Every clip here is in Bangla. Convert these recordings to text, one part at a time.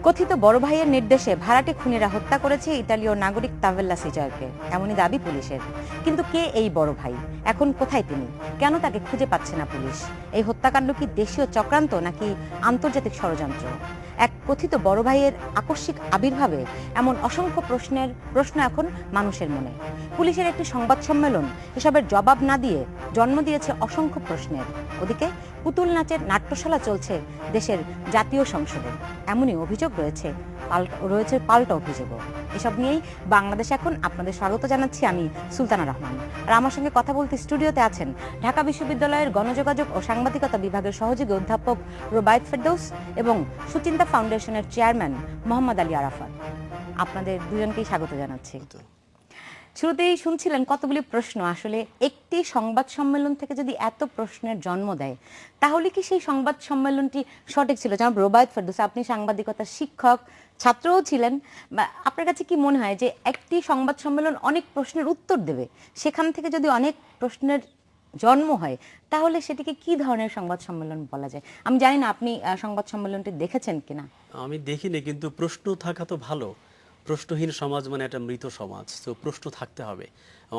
কথিত বড় ভাইয়ের নির্দেশে ভাড়াটে খুনিরা হত্যা করেছে ইতালীয় নাগরিক তাভেল্লা সিজারকে, এমনই দাবি পুলিশের। কিন্তু কে এই বড় ভাই, এখন কোথায় তিনি, কেন তাকে খুঁজে পাচ্ছে না পুলিশ? এই হত্যাকাণ্ড কি দেশীয় চক্রান্ত নাকি আন্তর্জাতিক ষড়যন্ত্র? এক কথিত বড় ভাইয়ের আকস্মিক আবির্ভাবে এমন অসংখ্য প্রশ্ন এখন মানুষের মনে। পুলিশের একটি সংবাদ সম্মেলন এসবের জবাব না দিয়ে জন্ম দিয়েছে অসংখ্য প্রশ্নের। ওদিকে পুতুল নাচের নাট্যশালা চলছে দেশের জাতীয় সংসদে, এমনই অভিযোগ রয়েছে পাল্টা অভিযোগও। এসব নিয়েই বাংলাদেশ এখন আপনাদের স্বাগত জানাচ্ছি আমি সুলতানা রহমান। আর আমার সঙ্গে কথা বলতে স্টুডিওতে আছেন ঢাকা বিশ্ববিদ্যালয়ের গণযোগাযোগ ও সাংবাদিকতা বিভাগের সহযোগী অধ্যাপক রুবায়েত ফেরদৌস এবং সুচিন্তা ফাউন্ডেশনের চেয়ারম্যান মোহাম্মদ আলী আরাফাত। আপনাদের দুজনকেই স্বাগত জানাচ্ছি। শুরুতেই শুনছিলেন কতগুলি প্রশ্ন। আসলে একটি সংবাদ সম্মেলন থেকে যদি এত প্রশ্নের জন্ম দেয়, তাহলে কি সেই সংবাদ সম্মেলনটি সঠিক ছিল? জনাব রুবায়েত ফেরদৌস, আপনি সাংবাদিকতার শিক্ষক, ছাত্রও ছিলেন। আপনার কাছে কি মনে হয় যে একটি সংবাদ সম্মেলন অনেক প্রশ্নের উত্তর দেবে, সেখান থেকে যদি অনেক প্রশ্নের জন্ম হয়, তাহলে সেটিকে কি ধরনের সংবাদ সম্মেলন বলা যায়? আমি জানি না আপনি সংবাদ সম্মেলনটি দেখেছেন কিনা। আমি দেখিনি, কিন্তু প্রশ্ন থাকা তো ভালো। প্রশ্নহীন সমাজ মানে একটা মৃত সমাজ, তো প্রশ্ন থাকতে হবে।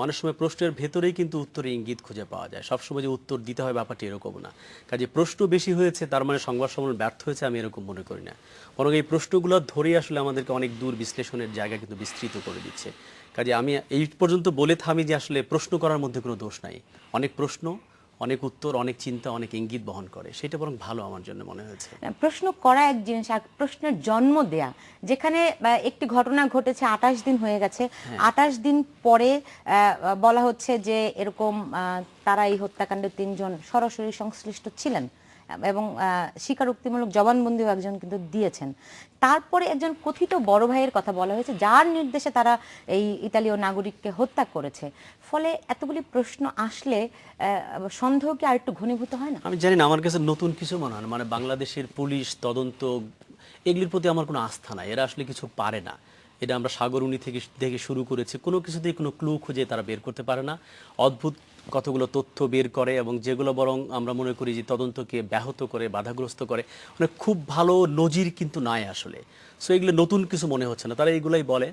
অনেক সময় প্রশ্নের ভেতরেই কিন্তু উত্তরের ইঙ্গিত খুঁজে পাওয়া যায়। সবসময় যে উত্তর দিতে হয় ব্যাপারটি এরকম না। কাজে প্রশ্ন বেশি হয়েছে তার মানে সংবাদ সম্মেলন ব্যর্থ হয়েছে, আমি এরকম মনে করি না। বরং এই প্রশ্নগুলো ধরেই আসলে আমাদেরকে অনেক দূর বিশ্লেষণের জায়গা কিন্তু বিস্তৃত করে দিচ্ছে। কাজে আমি এই পর্যন্ত বলে থামি যে আসলে প্রশ্ন করার মধ্যে কোনো দোষ নাই। অনেক প্রশ্ন, অনেক উত্তর, অনেক চিন্তা, অনেক ইঙ্গিত বহন করে, সেটা বরং ভালো আমার জন্য মনে হয়েছে। প্রশ্ন করা এক জিনিস, আর প্রশ্নের জন্ম দেয়া, যেখানে একটি ঘটনা ঘটেছে 28 দিন হয়ে গেছে, 28 দিন পরে বলা হচ্ছে যে এরকম তারা এই হত্যাকাণ্ডে 3 জন সরাসরি সংশ্লিষ্ট ছিলেন এবং স্বীকারোক্তিমূলক জবানবন্দিও একজন কিন্তু দিয়েছেন। তারপরে একজন কথিত বড় ভাইয়ের কথা বলা হয়েছে, যার নির্দেশে তারা এই ইতালীয় নাগরিককে হত্যা করেছে। ফলে এতগুলি প্রশ্ন আসলে সন্দেহ কি আর একটু ঘনীভূত হয় না? আমি জানি না, আমার কাছে নতুন কিছু মনে হয় না। মানে বাংলাদেশের পুলিশ তদন্ত এগুলির প্রতি আমার কোনো আস্থা নাই। এরা আসলে কিছু পারে না। এটা আমরা সাগরুনি থেকে শুরু করেছি, কোনো কিছুতেই কোনো ক্লু খুঁজে তারা বের করতে পারে না। অদ্ভুত কতগুলো তথ্য বের করে, এবং যেগুলো বরং আমরা মনে করি যে তদন্তকে ব্যাহত করে, বাধাগ্রস্ত করে। মানে খুব ভালো নজির কিন্তু নাই আসলে। সো এগুলো নতুন কিছু মনে হচ্ছে না। তারা এইগুলাই বলে,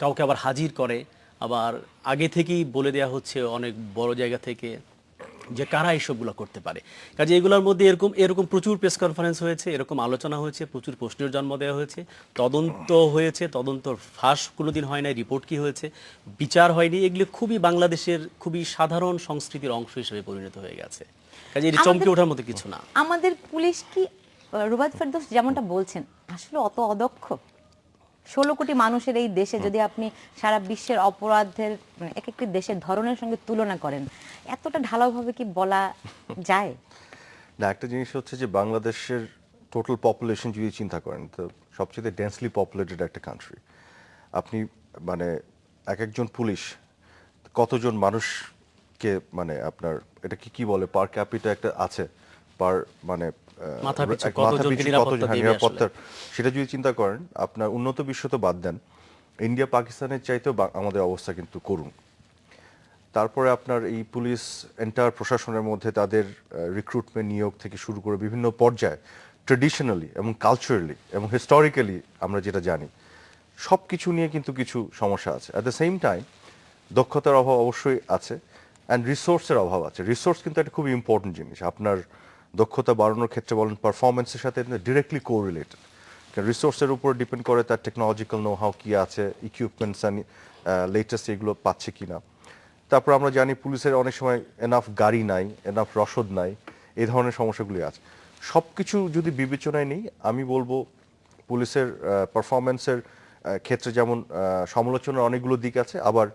কাউকে আবার হাজির করে, আবার আগে থেকেই বলে দেওয়া হচ্ছে অনেক বড় জায়গা থেকে যে কারা এইসবগুলো করতে পারে। কাজে এগুলোর মধ্যে এরকম প্রচুর প্রেস কনফারেন্স হয়েছে, এরকম আলোচনা হয়েছে, প্রচুর প্রশ্নের জন্ম দেওয়া হয়েছে, তদন্ত হয়েছে, তদন্তর ফাঁস কোনোদিন হয় নাই, রিপোর্ট কি হয়েছে, বিচার হয়নি। এগুলো খুবই বাংলাদেশের খুবই সাধারণ সংস্কৃতির অংশ হিসেবে পরিণত হয়ে গেছে। কাজে এটি চমকে ওঠার মতো কিছু না। আমাদের পুলিশ কি রুবায়েত ফেরদৌস যেমনটা বলছেন আসলে অত অদক্ষ? 16 কোটি মানুষের এই দেশে যদি আপনি সারা বিশ্বের অপরাধের এক একটি দেশের ধরনের সঙ্গে তুলনা করেন, এতটা ঢালাওভাবে কি বলা যায়? না, একটা জিনিস হচ্ছে যে বাংলাদেশের টোটাল পপুলেশন যদি চিন্তা করেন, তো সবচেয়ে ডেন্সলি পপুলেটেড একটা কান্ট্রি। আপনি মানে একজন পুলিশ কতজন মানুষকে মানে আপনার এটা কি বলে পার ক্যাপিটা একটা আছে, পার মানে মাথাপিছু মাথাপিছু কতজন নিরাপত্তার, সেটা যদি চিন্তা করেন, আপনার উন্নত বিশ্ব তো বাদ দেন, ইন্ডিয়া পাকিস্তানের চাইতেও আমাদের অবস্থা কিন্তু করুন। তারপরে আপনার এই পুলিশ এন্টায়ার প্রশাসনের মধ্যে তাদের রিক্রুটমেন্ট, নিয়োগ থেকে শুরু করে বিভিন্ন পর্যায়ে ট্রেডিশনালি এবং কালচারালি এবং হিস্টোরিক্যালি আমরা যেটা জানি, সব কিছু নিয়ে কিন্তু কিছু সমস্যা আছে। অ্যাট দ্য সেম টাইম দক্ষতার অভাব অবশ্যই আছে, অ্যান্ড রিসোর্সের অভাব আছে। রিসোর্স কিন্তু একটা খুব ইম্পর্টেন্ট জিনিস। আপনার দক্ষতা বাড়ানোর ক্ষেত্রে বলেন, পারফরমেন্সের সাথে ডিরেক্টলি কোরিলেটেড। কারণ রিসোর্সের উপর ডিপেন্ড করে তার টেকনোলজিক্যাল নো হাউ কী আছে, ইকুইপমেন্টস অ্যান্ড লেটেস্ট এগুলো পাচ্ছে কি না। তারপর আমরা জানি পুলিশের অনেক সময় এনাফ গাড়ি নাই, এনাফ রসদ নাই, এই ধরনের সমস্যাগুলি আছে। সব কিছু যদি বিবেচনায় নিই, আমি বলবো পুলিশের পারফরমেন্সের ক্ষেত্রে যেমন সমালোচনার অনেকগুলো দিক আছে, আবার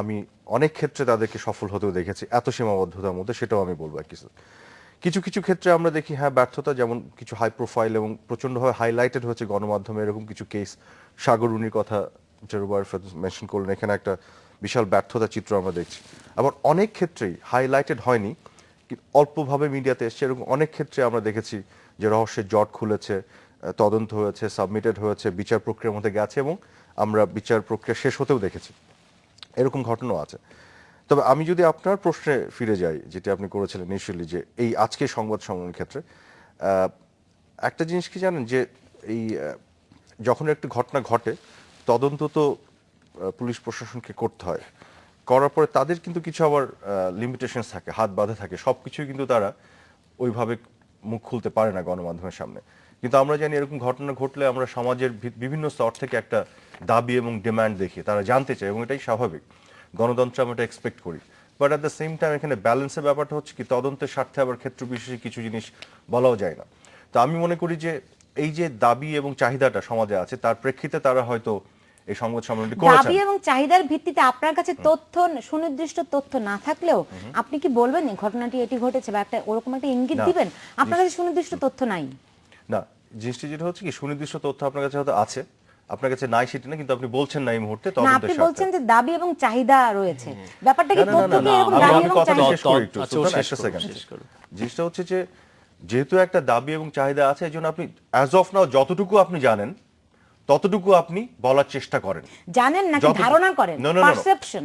আমি অনেক ক্ষেত্রে তাদেরকে সফল হতেও দেখেছি এত সীমাবদ্ধতার মধ্যে, সেটাও আমি বলবো। কিছু কিছু ক্ষেত্রে আমরা দেখি হ্যাঁ ব্যর্থতা, যেমন কিছু হাই প্রোফাইল এবং প্রচণ্ডভাবে হাইলাইটেড হয়েছে গণমাধ্যমে এরকম কিছু কেস। সাগরুনির কথা রুবায়েত ফেরদৌস মেনশন করলেন, এখানে একটা বিশাল ব্যর্থতা চিত্র আমরা দেখছি। আবার অনেক ক্ষেত্রেই হাইলাইটেড হয়নি, অল্পভাবে মিডিয়াতে এসছে, এরকম অনেক ক্ষেত্রে আমরা দেখেছি যে রহস্যের জট খুলেছে, তদন্ত হয়েছে, সাবমিটেড হয়েছে, বিচার প্রক্রিয়ার মধ্যে গেছে, এবং আমরা বিচার প্রক্রিয়া শেষ হতেও দেখেছি। এরকম ঘটনাও আছে। তবে আমি যদি আপনার প্রশ্নে ফিরে যাই, যেটা আপনি করেছিলেন ইনিশিয়ালি, যে এই আজকে সংবাদ সম্মেলনের ক্ষেত্রে একটা জিনিস কি জানেন, যে এই যখন একটি ঘটনা ঘটে তদন্ত তো পুলিশ প্রশাসনকে করতে হয়, করার পরে তাদের কিন্তু কিছু আবার লিমিটেশনস থাকে, হাত বাঁধা থাকে, সবকিছুই কিন্তু তারা ওইভাবে মুখ খুলতে পারে না গণমাধ্যমের সামনে। কিন্তু আমরা জানি এরকম ঘটনা ঘটলে আমরা সমাজের বিভিন্ন স্তর থেকে একটা দাবি এবং ডিমান্ড দেখি, তারা জানতে চায়, এবং এটাই স্বাভাবিক, গণতন্ত্রে আমরা এটা এক্সপেক্ট করি। But at the same time এখানে ব্যালেন্সের ব্যাপারটা হচ্ছে কি, তদন্তের স্বার্থে আবার ক্ষেত্র বিশেষে কিছু জিনিস বলাও যায় না। তো আমি মনে করি যে এই যে দাবি এবং চাহিদাটা সমাজে আছে, তার প্রেক্ষিতে তারা হয়তো এই সংবাদ সম্মেলনটি করেছেন। দাবি এবং চাহিদার ভিত্তিতে আপনার কাছে তথ্য, সুনির্দিষ্ট তথ্য না থাকলেও আপনি কি বলবেন এই ঘটনাটি এটি ঘটেছে, বা একটা ওরকম একটা ইঙ্গিত না, দিবেন? আপনার কাছে সুনির্দিষ্ট তথ্য নাই। না, জিনিসটা যেটা হচ্ছে কি, সুনির্দিষ্ট তথ্য আপনার কাছে হয়তো আছে, আপনার কাছে নাই সেটা না, কিন্তু আপনি বলছেন না এই মুহূর্তে না, তদন্তের আপনি স্বার্থে। বলছেন যে দাবি এবং চাহিদা রয়েছে, ব্যাপারটা কি না, না, না, তথ্য কি না, এরকম আমি- দাবি আমি এবং কথাটা চাহিদা? শেষ করি একটু, আচ্ছা, সুলতান, শেষ একটা করুন, সেকেন্ড। শেষ করুন। জিনিসটা হচ্ছে যে যেহেতু একটা দাবি এবং চাহিদা আছে, এই জন্য আপনি অ্যাজ অফ নাও যতটুকু আপনি জানেন ততটুকু আপনি বলার চেষ্টা করেন। জানেন নাকি যত- ধারণা করেন? No, no, no, no. Perception.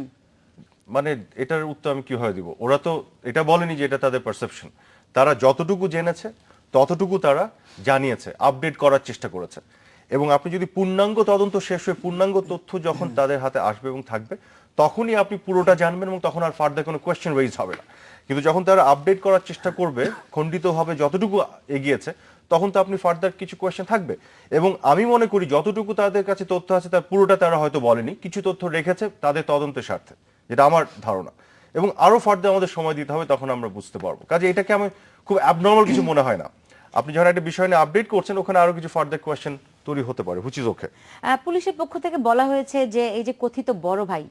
মানে এটার উত্তর আমি কিভাবে দিব? ওরা তো এটা বলেনি যে এটা তাদের পারসেপশন। তারা যতটুকু জেনেছে ততটুকু তারা জানিয়েছে, আপডেট করার চেষ্টা করেছে। এবং আপনি যদি পূর্ণাঙ্গ তদন্ত শেষ হয়ে পূর্ণাঙ্গ তথ্য যখন তাদের হাতে আসবে এবং থাকবে, তখনই আপনি পুরোটা জানবেন, এবং তখন আর ফার্দার কোনো কোয়েশ্চেন রেইজ হবে না। কিন্তু যখন তারা আপডেট করার চেষ্টা করবে খণ্ডিতভাবে যতটুকু এগিয়েছে, তখন তো আপনি ফার্দার কিছু কোয়েশ্চেন থাকবে। এবং আমি মনে করি যতটুকু তাদের কাছে তথ্য আছে তার পুরোটা তারা হয়তো বলেনি, কিছু তথ্য রেখেছে তাদের তদন্তের স্বার্থে, যেটা আমার ধারণা। এবং আরো ফার্দার আমাদের সময় দিতে হবে, তখন আমরা বুঝতে পারবো। কাজে এটাকে আমি খুব অ্যাবনর্মাল কিছু মনে হয় না। আপনি যখন একটা বিষয় নিয়ে আপডেট করছেন, ওখানে আরো কিছু ফার্দার কোয়েশ্চেন তৈরি হতে পারে, হুইচ ইজ ওকে। পুলিশের পক্ষ থেকে বলা হয়েছে যে এই যে কথিত বড় ভাই,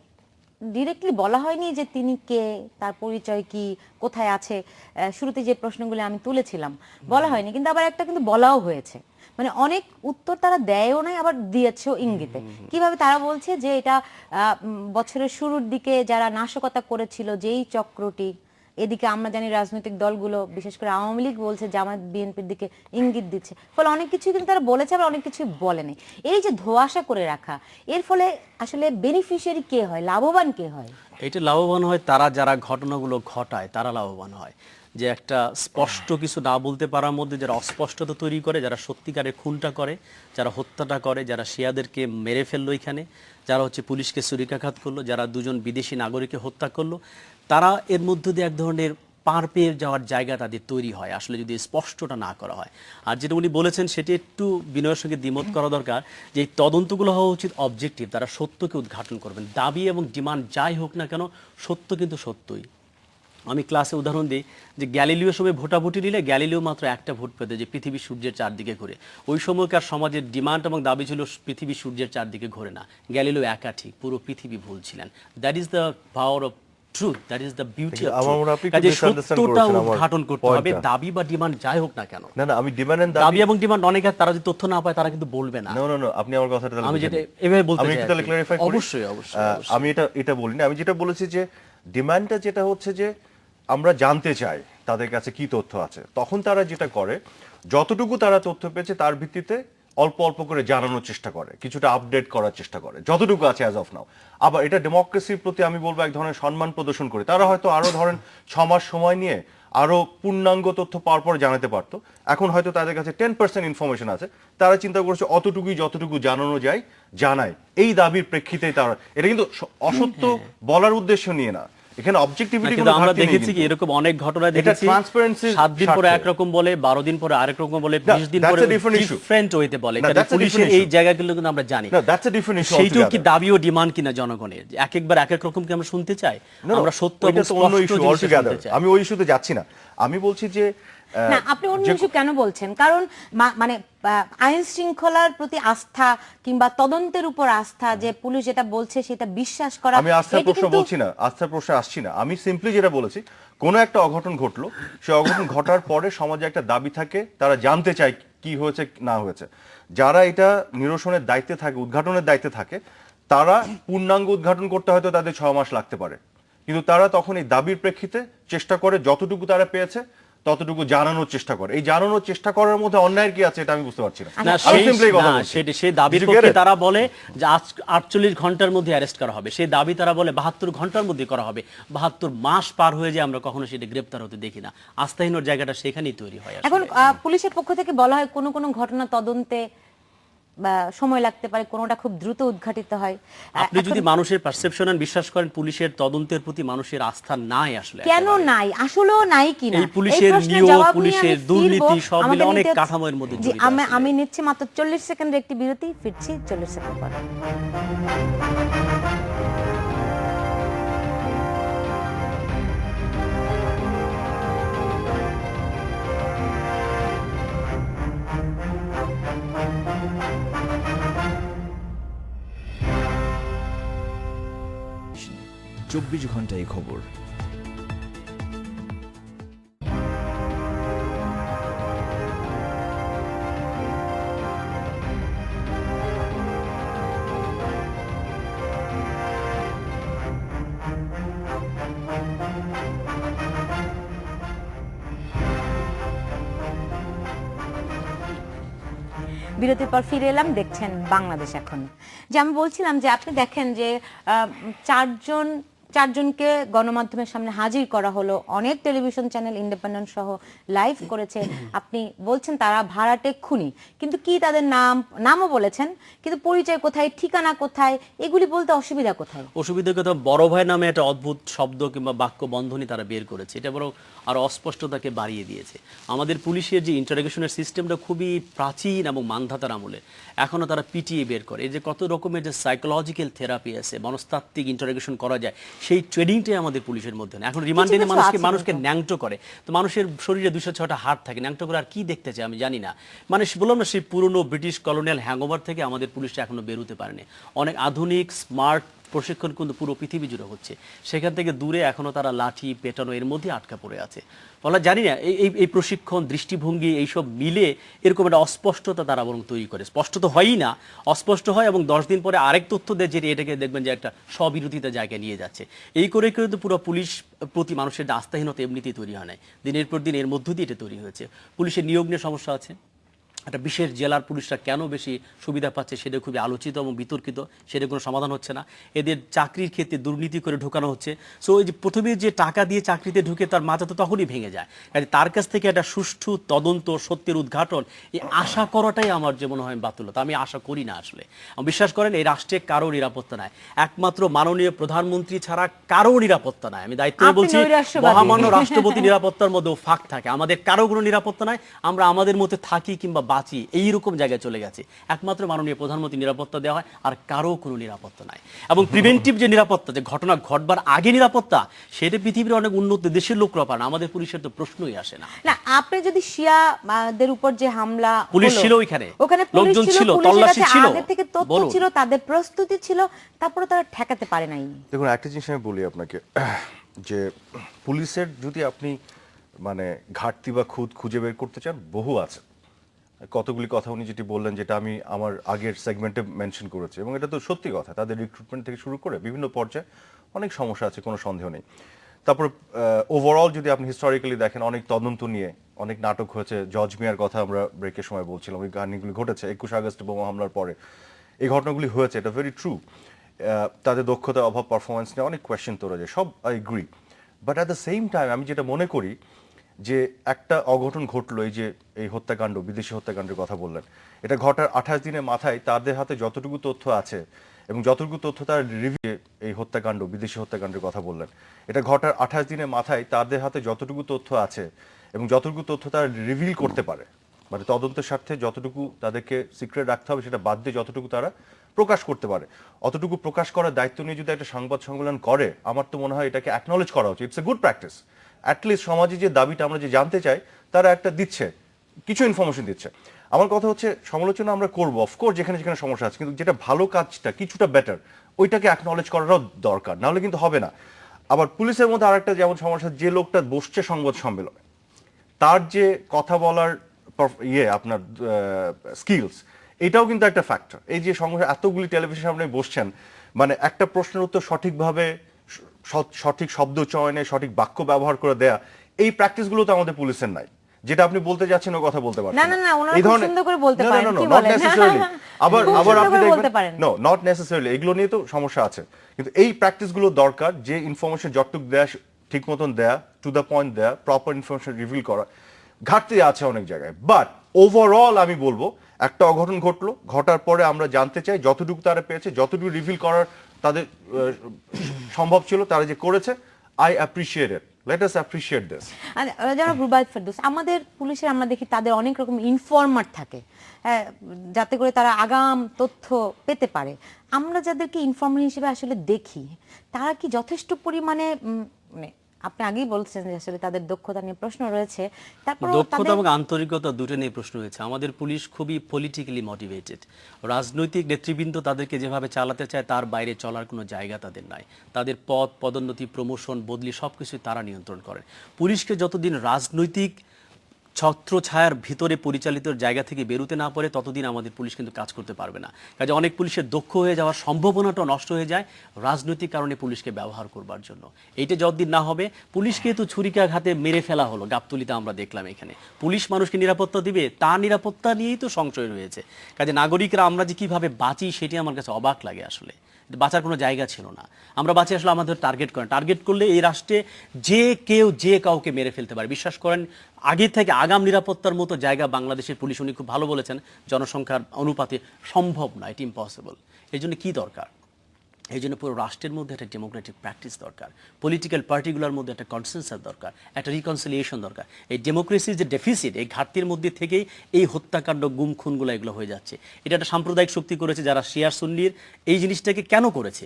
ডিরেক্টলি বলা হয়নি যে তিনি কে, তার পরিচয় কি, কোথায় আছে। শুরুতে যে প্রশ্নগুলো আমি তুলেছিলাম বলা হয়নি, কিন্তু আবার একটা কিন্তু বলাও হয়েছে। মানে অনেক উত্তর তারা দেয়ও নাই, আবার দিয়েছেও ইঙ্গিতে। কিভাবে তারা বলছে যে এটা বছরের শুরুর দিকে যারা নাশকতা করেছিল, যেই চক্রটি, এদিকে আমরা জানি রাজনৈতিক দলগুলো বিশেষ করে আওয়ামী লীগ বলছে জামায়াত বিএনপির দিকে ইঙ্গিত দিচ্ছে, ফলে অনেক কিছুই কিন্তু তারা বলেছে, আবার অনেক কিছুই বলেনি। এই যে ধোঁয়াশা করে রাখা, এর ফলে আসলে বেনিফিশিয়ারি কে হয়, লাভবান কে হয়? এটা লাভবান হয় তারা যারা ঘটনাগুলো ঘটায়, তারা লাভবান হয়। যে একটা স্পষ্ট কিছু না বলতে পারার মধ্যে যারা অস্পষ্টতা তৈরি করে, যারা সত্যিকারের খুনটা করে, যারা হত্যাটা করে, যারা শিয়াদেরকে মেরে ফেললো এখানে, যারা হচ্ছে পুলিশকে ছুরিকাঘাত করলো, যারা দুজন বিদেশি নাগরিককে হত্যা করলো, তারা এর মধ্য দিয়ে এক ধরনের পার পেয়ে যাওয়ার জায়গা তাদের তৈরি হয় আসলে যদি স্পষ্টটা না করা হয়। আর যেটা উনি বলেছেন সেটি একটু বিনয়ের সঙ্গে দ্বিমত করা দরকার, যে এই তদন্তগুলো হওয়া উচিত অবজেক্টিভ, তারা সত্যকে উদ্ঘাটন করবেন। দাবি এবং ডিমান্ড যাই হোক না কেন, সত্য কিন্তু সত্যই। আমি ক্লাসে উদাহরণ দিই যে গ্যালিলিও সময় ভোটাভুটি নিলে গ্যালিলিও মাত্র একটা ভোট পেতে, যে পৃথিবী সূর্যের চারদিকে ঘুরে। ওই সময়কার সমাজের ডিমান্ড এবং দাবি ছিল পৃথিবী সূর্যের চারদিকে ঘুরে না, গ্যালিলিও একা ঠিক, পুরো পৃথিবী ভুল ছিলেন। That is the power of truth, that is the beauty of আমার মনে হয় আপনি একটু ট্রুথ। misunderstand সত্যটা করেছেন আমার উদ্ঘাটন করতে হবে, point-টা। দাবি বা ডিমান্ড যাই হোক না কেন। না, না, আমি ডিমান্ড এন্ড দাবি এবং ডিমান্ড অনেকে তারা যদি তথ্য না পায় তারা কিন্তু বলবে না। না, না, না, আপনি আমার কথাটা তাহলে আমি বুঝে যেটা নিন। এভাবে বলতে আমি চাই একটু আর তাহলে কি। ক্লারিফাই করি। অবশ্যই, অবশ্যই, অবশ্যই। আমি এটা বলিনি, আমি যেটা বলেছি যে ডিমান্ডটা যেটা হচ্ছে যে আমরা জানতে চাই তাদের কাছে কি তথ্য আছে, তখন তারা যেটা করে যতটুকু তারা তথ্য পেয়েছে তার ভিত্তিতে অল্প অল্প করে জানানোর চেষ্টা করে, কিছুটা আপডেট করার চেষ্টা করে যতটুকু আছে অ্যাজ অফ নাও। আবার এটা ডেমোক্রেসির প্রতি আমি বলবো এক ধরনের সম্মান প্রদর্শন করে। তারা হয়তো আরো ধরেন 6 মাস সময় নিয়ে আরো পূর্ণাঙ্গ তথ্য পাওয়ার পর জানাতে পারতো। এখন হয়তো তাদের কাছে 10% ইনফরমেশন আছে, তারা চিন্তা করছে অতটুকুই যতটুকু জানানো যায় জানায়, এই দাবির প্রেক্ষিতেই তারা। এটা কিন্তু অসত্য বলার উদ্দেশ্য নিয়ে না, এখানে অবজেক্টিভিটি কিন্তু আমরা দেখেছি কি এরকম অনেক ঘটনা দেখেছি, ট্রান্সপারেন্সি 7 দিন পরে একরকম বলে, 12 দিন পরে আরেক রকম বলে, 20 দিন পরে ডিফারেন্ট ওয়েতে বলে। No, that's a পুলিশের different এই issue. জায়গাগুলো কিন্তু আমরা জানি। No, that's a different issue সেইটাও কি altogether. দাবি ও ডিমান্ড কিনা জনগণের, যে এক একবার এক এক রকম কি আমরা শুনতে চাই? No, no, আমরা সত্য এবং ওইটা তো অন্য স্পষ্ট issue জিনিস altogether. শুনতে চাই। আমি ওই ইস্যুতে যাচ্ছি না, আমি বলছি যে না, আপনি অন্য ইস্যু কেন বলছেন? কারণ মানে আইন শৃঙ্খলার প্রতি আস্থা কিংবা তদন্তের উপর আস্থা, যে পুলিশ যেটা বলছে সেটা বিশ্বাস করা। আমি আস্থার এটি প্রশ্ন কিন্তু- বলছি না, আস্থার প্রশ্নে আসছি না। আমি সিম্পলি যেটা বলেছি, কোনো একটা অঘটন ঘটলো, সেই অঘটন ঘটার পরে সমাজে একটা দাবি থাকে, তারা জানতে চায় কি হয়েছে না হয়েছে। যারা এটা নিরসনের দায়িত্বে থাকে, উদ্ঘাটনের দায়িত্বে থাকে, তারা পূর্ণাঙ্গ উদ্ঘাটন করতে হয়তো তাদের 6 মাস লাগতে পারে, কিন্তু তারা তখন এই দাবির প্রেক্ষিতে চেষ্টা করে যতটুকু তারা পেয়েছে ততটুকু জানানোর চেষ্টা করে। এই জানানোর চেষ্টা করার মধ্যে অন্যায়ের কি আছে এটা আমি বুঝতে পারছি না। না, আমি সেই simply কথা না, বলছি। সেই দাবির Did you get পক্ষে it? তারা বলে যে 48 ঘন্টার মধ্যে অ্যারেস্ট করা হবে, সেই দাবি তারা বলে 72 ঘন্টার মধ্যে করা হবে। 72 মাস পার হয়ে যায়, আমরা কখনো সেটা গ্রেপ্তার হতে দেখি না। আস্থাহীনর জায়গাটা সেখানেই তৈরি হয় আসলে। এখন পুলিশের পক্ষ থেকে বলা হয় কোন কোন ঘটনা তদন্তে সময় লাগতে পারে, কোনোটা খুব দ্রুত উদ্ঘাটিত হয়। আপনি যদি মানুষের পারসেপশন বিশ্বাস করেন, পুলিশের তদন্তের প্রতি মানুষের আস্থা নাই আসলে। কেন নাই, আসলেও নাই কিনা এই পুলিশের নিয়োগ, পুলিশের দুর্নীতি সব মিলে অনেক কাঠামোর মধ্যে জড়িত আছে। আমি নিচ্ছি মাত্র 40 সেকেন্ডের একটি বিরতি, ফিরছি 40 সেকেন্ড পর। চব্বিশ ঘন্টায় খবর। বিরতির পর ফিরে এলাম, দেখছেন বাংলাদেশ এখন। যে আমি বলছিলাম যে আপনি দেখেন যে চারজনকে গণমাধ্যমের সামনে হাজির করা হলো, অনেক টেলিভিশন চ্যানেল ইন্ডিপেন্ডেন্ট সহ লাইভ করেছে। আপনি বলছেন তারা ভাড়াটে খুনি, কিন্তু কি তাদের নামও বলেছেন, কিন্তু পরিচয় কোথায়, ঠিকানা কোথায়, এগুলি বলতে অসুবিধা কোথায়? অসুবিধার কথা, বড় ভাই নামে একটা অদ্ভুত শব্দ কিংবা বাক্য বন্ধনী তারা বের করেছে, এটা বরং আরো অস্পষ্টতাকে বাড়িয়ে দিয়েছে। আমাদের পুলিশের যে ইন্টারোগেশনের সিস্টেমটা খুবই প্রাচীন এবং মানধাতার আমলে, এখনো তারা পিটিয়ে বের করে। এই যে কত রকমের যে সাইকোলজিক্যাল থেরাপি আছে, মনস্তাত্ত্বিক ইন্টারোগেশন করা যায়, সেই ট্রেনিংটাই আমাদের পুলিশের মধ্যে না। এখন রিমান্ডে মানুষকে ন্যাংটো করে, তো মানুষের শরীরে 206টা হাড় থাকে, ন্যাংটো করে আর কি দেখতে চায় আমি জানি না। মানে বললাম না, সেই পুরনো ব্রিটিশ কলোনিয়াল হ্যাংওভার থেকে আমাদের পুলিশটা এখনো বেরোতে পারেনি। অনেক আধুনিক স্মার্ট প্রশিক্ষণ কিন্তু পুরো পৃথিবী জুড়ে হচ্ছে, সেখান থেকে দূরে এখনো তারা লাঠি পেটানো এর মধ্যে আটকা পড়ে আছে। বলা জানি না, এই প্রশিক্ষণ, দৃষ্টিভঙ্গি এইসব মিলে এরকম একটা অস্পষ্টতা তারা বরং তৈরি করে। স্পষ্ট তো হয়ই না, অস্পষ্ট হয় এবং 10 দিন পরে আরেক তথ্য দেয়, যেটা এটাকে দেখবেন যে একটা স্ববিরোধিতা জায়গায় নিয়ে যাচ্ছে। এই করে কিন্তু পুরো পুলিশ প্রতি মানুষের আস্থাহীনতা এমনিতেই তৈরি হয় নাই, দিনের পর দিন এর মধ্য দিয়ে এটা তৈরি হয়েছে। পুলিশের নিয়োগ নিয়ে সমস্যা আছে, একটা বিশেষ জেলার পুলিশরা কেন বেশি সুবিধা পাচ্ছে সেটা খুবই আলোচিত এবং বিতর্কিত, সেটা কোনো সমাধান হচ্ছে না। এদের চাকরির ক্ষেত্রে দুর্নীতি করে ঢোকানো হচ্ছে। সো এই যে প্রথমে যে টাকা দিয়ে চাকরিতে ঢুকে তার মাথা তো তখনই ভেঙে যায়। কাজে তার কাছ থেকে একটা সুষ্ঠু তদন্ত, সত্যের উদ্ঘাটন, এই আশা করাটাই আমার যে মনে হয় বাতুলতা। আমি আশা করি না আসলে। আমি বিশ্বাস করেন, এই রাষ্ট্রে কারো নিরাপত্তা নাই, একমাত্র মাননীয় প্রধানমন্ত্রী ছাড়া কারো নিরাপত্তা নাই। আমি দায়িত্ব বলছি, মহামান্য রাষ্ট্রপতি নিরাপত্তার মধ্যেও ফাঁক থাকে, আমাদের কারো কোনো নিরাপত্তা নাই। আমরা আমাদের মধ্যে থাকি কিংবা বাঁচি, এইরকম জায়গায় চলে গেছে। একমাত্র মাননীয় প্রধানমন্ত্রী নিরাপত্তা দেওয়া হয়, আর কারো কোনো নিরাপত্তা নাই। এবং প্রিভেন্টিভ যে নিরাপত্তা, যে ঘটনা ঘটবার আগে নিরাপত্তা, সেটা পৃথিবীর অনেক উন্নত দেশের লোকরা পান, আমাদের পুলিশের তো প্রশ্নই আসে না। না, আপনি যদি শিয়াদের উপর যে হামলা, পুলিশ ছিল ওখানে লোকজন ছিল, তল্লাশি ছিল, আগে থেকে তথ্য ছিল, তাদের প্রস্তুতি ছিল, তারপরে তারা ঠেকাতে পারে নাই। দেখুন, একটা জিনিস আমি বলি আপনাকে, যে পুলিশের যদি আপনি মানে ঘাটতি বা খুঁজে বের করতে চান, বহু আছে। কতগুলি কথা উনি যেটি বললেন, যেটা আমি আমার আগের সেগমেন্টে মেনশন করেছি, এবং এটা তো সত্যি কথা। তাদের রিক্রুটমেন্ট থেকে শুরু করে বিভিন্ন পর্যায়ে অনেক সমস্যা আছে, কোনো সন্দেহ নেই। তারপর ওভারঅল যদি আপনি হিস্টোরিক্যালি দেখেন, অনেক তদন্ত নিয়ে অনেক নাটক হয়েছে। জজ মিয়ার কথা আমরা ব্রেকের সময় বলছিলাম, ওই কাহিনীগুলি ঘটেছে 21 আগস্ট বোমা হামলার পরে, এই ঘটনাগুলি হয়েছে, এটা ভেরি ট্রু। তাদের দক্ষতার অভাব, পারফরমেন্স নিয়ে অনেক কোয়েশ্চেন তোলা যায়, সব I agree. But at the same time আমি যেটা মনে করি, যে একটা অঘটন ঘটলো, এই যে এই হত্যাকাণ্ড, বিদেশি হত্যাকাণ্ডের কথা বললেন, এটা ঘটার 28 দিনের মাথায় তাদের হাতে যতটুকু তথ্য আছে এবং যতটুকু তথ্য তার রিভিউ, এই হত্যাকাণ্ড, বিদেশি হত্যাকাণ্ডের কথা বললেন, এটা ঘটার 28 দিনের মাথায় তাদের হাতে যতটুকু তথ্য আছে এবং যতটুকু তথ্য তারা রিভিল করতে পারে, মানে তদন্তের স্বার্থে যতটুকু তাদেরকে সিক্রেট রাখতে হবে সেটা বাদ দিয়ে যতটুকু তারা প্রকাশ করতে পারে, অতটুকু প্রকাশ করার দায়িত্ব নিয়ে যদি একটা সংবাদ সম্মেলন করে, আমার তো মনে হয় এটাকে অ্যাকনলেজ করা উচিত। It's a good practice. At least সমাজে যে দাবিটা আমরা যে জানতে চাই, তারা একটা দিচ্ছে, কিছু ইনফরমেশন দিচ্ছে। আমার কথা হচ্ছে, সমালোচনা আমরা করবো অফকোর্স যেখানে যেখানে সমস্যা আছে, কিন্তু যেটা ভালো কাজটা কিছুটা বেটার, ওইটাকে অ্যাকনলেজ করারও দরকার, নাহলে কিন্তু হবে না। আবার পুলিশের মধ্যে আরেকটা যেমন সমস্যা, যে লোকটা বসছে সংবাদ সম্মেলনে, তার যে কথা বলার আপনার স্কিলস, এটাও কিন্তু একটা ফ্যাক্টর। এই যে সংবাদ, এতগুলি টেলিভিশন সামনে বসছেন, মানে একটা প্রশ্নের উত্তর সঠিকভাবে, সঠিক শব্দ চয়নে, সঠিক বাক্য ব্যবহার করে দেয়া, এই প্র্যাকটিসগুলো তো আমাদের পুলিশের নাই। যেটা আপনি বলতে যাচ্ছেন ও কথা বলতে পারছেন না, ওনারা খুব সুন্দর করে বলতে পারেন, কি বলেন? আবার আপনি দেখবেন, নো নট নেসেসারিলি, এগুলো নিয়ে তো সমস্যা আছে, কিন্তু এই প্র্যাকটিসগুলো দরকার, যে ইনফরমেশন যতটুকু দেয়া ঠিক মতন দেয়া, টু দ্য পয়েন্ট দেয়া, প্রপার ইনফরমেশন রিভিল করা, ঘাটতি আছে অনেক জায়গায়। বাট ওভারঅল আমি বলবো একটা অঘটন ঘটলো, ঘটার পরে আমরা জানতে চাই যতটুকু তারা পেয়েছে, যতটুকু রিভিল করার তাদের সম্ভব ছিল তারা যে করেছে, I appreciate it, let us appreciate this. আর যারা রুবায়েত ফেরদৌস, আমাদের পুলিশের আমরা দেখি তাদের অনেক রকম ইনফরমার থাকে, হ্যাঁ, যাতে করে তারা আগাম তথ্য পেতে পারে। আমরা যাদেরকে ইনফরমার হিসেবে আসলে দেখি, তারা কি যথেষ্ট পরিমাণে মানে আপনি আগেই বলছেন যে আসলে তাদের দক্ষতা নিয়ে প্রশ্ন রয়েছে, তারপর দক্ষতা এবং আন্তরিকতা দুটো নিয়ে প্রশ্ন হয়েছে। আমাদের পুলিশ খুবই পলিটিক্যালি মোটিভেটেড, রাজনৈতিক নেতৃবৃন্দ তাদেরকে যেভাবে চালাতে চায় তার বাইরে চলার কোনো জায়গা তাদের নাই। তাদের পদ, পদোন্নতি, প্রমোশন, বদলি সবকিছু তারা নিয়ন্ত্রণ করেন। পুলিশকে যতদিন রাজনৈতিক ছত্রছায়ার ভিতরে পরিচালিত জায়গা থেকে বেরোতে না পারে ততদিন আমাদের পুলিশ কিন্তু কাজ করতে পারবে না। কাজে অনেক পুলিশের দক্ষ হয়ে যাওয়ার সম্ভাবনাটা নষ্ট হয়ে যায় রাজনৈতিক কারণে পুলিশকে ব্যবহার করবার জন্য। এইটা যতদিন না হবে, পুলিশকে তো ছুরিকাঘাতে মেরে ফেলা হলো গাবতলীতে, আমরা দেখলাম এখানে। পুলিশ মানুষকে নিরাপত্তা দিবে, তার নিরাপত্তা নিয়েই তো সংশয় রয়েছে। কাজে নাগরিকরা আমরা যে কিভাবে বাঁচি সেটি আমার কাছে অবাক লাগে। আসলে বাঁচার কোনো জায়গা ছিল না। আমরা বাঁচি আসলে আমাদের টার্গেট করেন, টার্গেট করলে এই রাষ্ট্রে যে কেউ যে কাউকে মেরে ফেলতে পারে। বিশ্বাস করেন, আগে থেকে আগাম নিরাপত্তার মতো জায়গা বাংলাদেশের পুলিশ, উনি খুব ভালো বলেছেন, জনসংখ্যার অনুপাতে সম্ভব না, ইট ইম্পসিবল। এই জন্য কী দরকার? এই জন্য পুরো রাষ্ট্রের মধ্যে একটা ডেমোক্রেটিক প্র্যাকটিস দরকার, পলিটিক্যাল পার্টিগুলোর মধ্যে একটা কনসেনসাস দরকার, একটা রিকনসিলিয়েশন দরকার। এই ডেমোক্রেসির যে ডেফিসিট, এই ঘাটতির মধ্যে থেকেই এই হত্যাকাণ্ড, গুম খুনগুলো এগুলো হয়ে যাচ্ছে। এটা একটা সাম্প্রদায়িক শক্তি করেছে যারা শিয়া সুন্নির এই জিনিসটাকে কেন করেছে?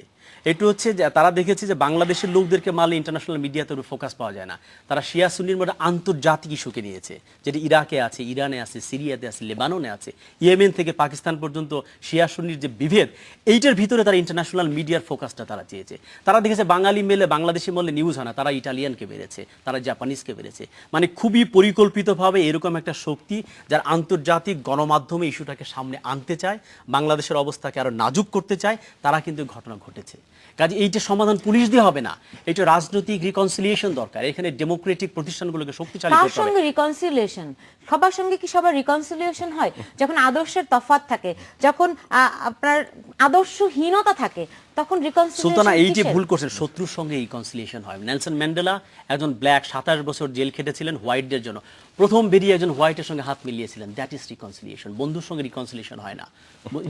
একটু হচ্ছে যে তারা দেখেছে যে বাংলাদেশের লোকদেরকে মারলে ইন্টারন্যাশনাল মিডিয়াতে ফোকাস পাওয়া যায় না। তারা শিয়া সুন্নির মধ্যে আন্তর্জাতিক ইস্যুকে নিয়েছে, যেটা ইরাকে আছে, ইরানে আছে, সিরিয়াতে আছে, লেবাননে আছে, ইয়েমেন থেকে পাকিস্তান পর্যন্ত শিয়া সুন্নির যে বিভেদ, এইটার ভিতরে তারা ইন্টারন্যাশনাল মিডিয়ার ফোকাসটা তারা চেয়েছে। তারা দেখেছে বাঙালি মেলে বাংলাদেশি বললে নিউজ হয় না, তারা ইটালিয়ানকে বেড়েছে, তারা জাপানিজকে বেড়েছে। মানে খুবই পরিকল্পিতভাবে এরকম একটা শক্তি যার আন্তর্জাতিক গণমাধ্যমে ইস্যুটাকে সামনে আনতে চায়, বাংলাদেশের অবস্থাকে আরো নাজুক করতে চায়, তারা কিন্তু ঘটনা ঘটেছে। কাজে এইটা সমাধান পুলিশ দিয়ে হবে না, এটা রাজনৈতিক রিকনসিলিয়েশন দরকার। এখানে ডেমোক্রেটিক প্রতিষ্ঠানগুলোকে শক্তিশালী কার করতে হবে। সঙ্গে রিকনসিলিয়েশন? সবার সঙ্গে কি সবার রিকনসিলিয়েশন হয়? যখন আদর্শের তফাৎ থাকে, যখন আপনার আদর্শহীনতা থাকে, তখন রিকনসিলিয়েশন। সুলতানা এই যে ভুল করছেন, শত্রুর সঙ্গে রিকনসিলিয়েশন হয়। নেলসন ম্যান্ডেলা একজন ব্ল্যাক, 27 বছর জেল খেটেছিলেন হোয়াইটদের জন্য, প্রথম বেরিয়ে একজন হোয়াইটের সঙ্গে হাত মিলিয়েছিলেন, দ্যাট ইজ রিকনসিলিয়েশন। বন্ধুর সঙ্গে রিকনসিলিয়েশন হয় না,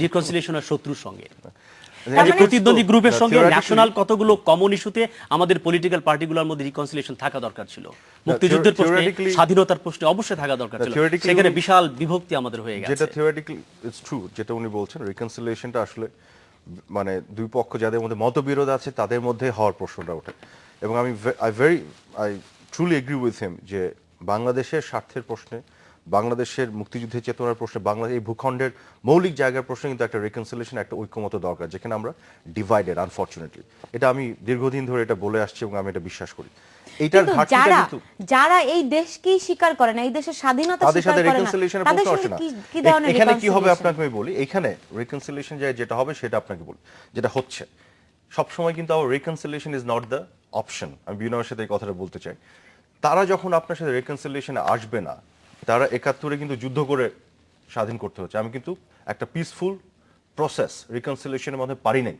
রিকনসিলিয়েশন হয় শত্রুর সঙ্গে। প্রতিদ্বন্দ্বী গ্রুপের সঙ্গে ন্যাশনাল কতগুলো কমন ইস্যুতে আমাদের পলিটিক্যাল পার্টিগুলোর মধ্যে রিকনসিলিয়েশন থাকা দরকার ছিল। মুক্তিযুদ্ধের প্রশ্নে, স্বাধীনতার প্রশ্নে অবশ্যই থাকা দরকার ছিল। সেখানে বিশাল বিভক্তি আমাদের হয়ে গেছে। যেটা থিওরিটিক্যালি ইটস ট্রু, যেটা উনি বলছেন, রিকনসিলিয়েশনটা আসলে মানে দুই পক্ষ যাদের মধ্যে মতবিরোধ আছে তাদের মধ্যে হওয়ার প্রশ্নটা ওঠে। এবং আমি I truly agree with him যে বাংলাদেশের স্বার্থের প্রশ্নে, বাংলাদেশের মুক্তিযুদ্ধের চেতনার প্রশ্নে, বাংলাদেশ এই ভূখণ্ডের মৌলিক জায়গার প্রশ্নে কিন্তু একটা রিকনসিলিয়েশন, একটা ঐক্যমত দরকার, যেখানে আমরা ডিভাইডেড আনফরচুনেটলি। এটা আমি দীর্ঘদিন ধরে এটা বলে আসছি এবং আমি এটা বিশ্বাস করি। এইটার ঘাটতিটা কিন্তু যারা এই দেশকেই স্বীকার করে না, এই দেশের স্বাধীনতা স্বীকার করে না, তাদের সঙ্গে কি ধরনের এখানে কি হবে আপনাকে আমি বলি। এখানে রিকনসিলিয়েশন যেটা হবে সেটা আপনাকে বলি, যেটা হচ্ছে সবসময় কিন্তু our reconciliation is not the option. আমি বিনয়ের সাথে এই কথাটা বলতে চাই। তারা যখন আপনার সাথে রিকনসিলিয়েশনে আসবে না, তারা 71-এ কিন্তু যুদ্ধ করে স্বাধীন করতে হচ্ছে। আমি কিন্তু একটা পিসফুল প্রসেস রিকনসিলিয়েশনের মধ্যে পারি নাই।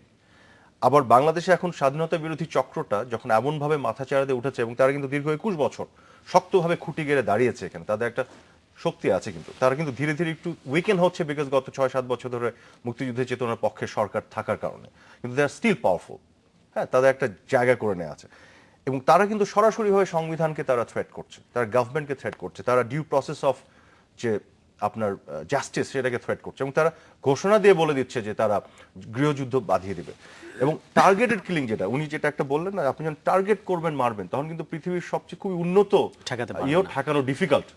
আবার বাংলাদেশে এখন স্বাধীনতা বিরোধী চক্রটা যখন এমনভাবে মাথাচাড়া দিয়ে উঠেছে এবং তারা কিন্তু দীর্ঘ 21 বছর শক্তভাবে খুঁটি গেড়ে দাঁড়িয়েছে, এখানে তাদের একটা শক্তি আছে, কিন্তু তারা কিন্তু ধীরে ধীরে একটু উইকেন্ড হচ্ছে, বিকজ গত 6-7 বছর ধরে মুক্তিযুদ্ধের চেতনার পক্ষে সরকার থাকার কারণে। কিন্তু দে আর স্টিল পাওয়ারফুল, হ্যাঁ, তাদের একটা জায়গা করে নেওয়া আছে। এবং তারা কিন্তু সরাসরিভাবে সংবিধানকে তারা থ্রেট করছে, তারা গভর্নমেন্টকে থ্রেট করছে, তারা ডিউ প্রসেস অফ যে আপনার জাস্টিস সেটাকে থ্রেট করছে, এবং তারা ঘোষণা দিয়ে বলে দিচ্ছে যে তারা গৃহযুদ্ধ বাঁধিয়ে দিবে। এবং টার্গেটেড কিলিং, যেটা উনি যেটা একটা বললেন না, আপনি যখন টার্গেট করবেন, মারবেন, তখন কিন্তু পৃথিবীর সবচেয়ে খুবই উন্নত ঠেকানো ডিফিকাল্ট।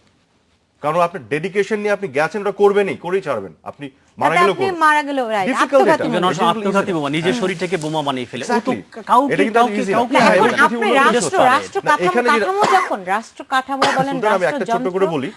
কারণ আপনার ডেডিকেশন নিয়ে আপনি গেছেন, ওটা করবেনই, করেই ছাড়বেন। আপনি মারা গেলেও আত্মঘাতী বোমা, নিজের শরীরটাকে বোমা বানিয়ে ফেলে। রাষ্ট্র কাঠামো বলেন, আমি একটা ছোট করে বলি,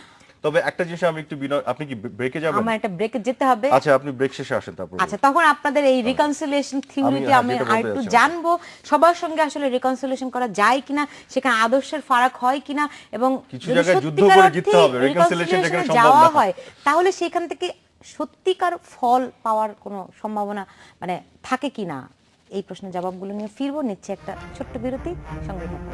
তবে একটা জিনিস আমি একটু, আপনি কি ব্রেকে যাবেন? আমার একটা ব্রেকে যেতে হবে। আচ্ছা, আপনি ব্রেক শেষে আসেন তারপর। আচ্ছা, তখন আপনাদের এই রিকনসিলিয়েশন থিওরিটি আমি আরেকটু জানবো, সবার সঙ্গে আসলে রিকনসিলিয়েশন করা যায় কিনা, সেখানে আদর্শের ফারাক হয় কিনা, এবং কিছু জায়গায় যুদ্ধ করে জিততে হবে, রিকনসিলিয়েশন যেখানে সম্ভব না হয়, তাহলে সেখান থেকে সত্যিকার ফল পাওয়ার কোনো সম্ভাবনা মানে থাকে কিনা, এই প্রশ্নের জবাবগুলো নিয়ে ফিরবো। নিচ্ছে একটা ছোট্ট বিরতি, সঙ্গে থাকুন।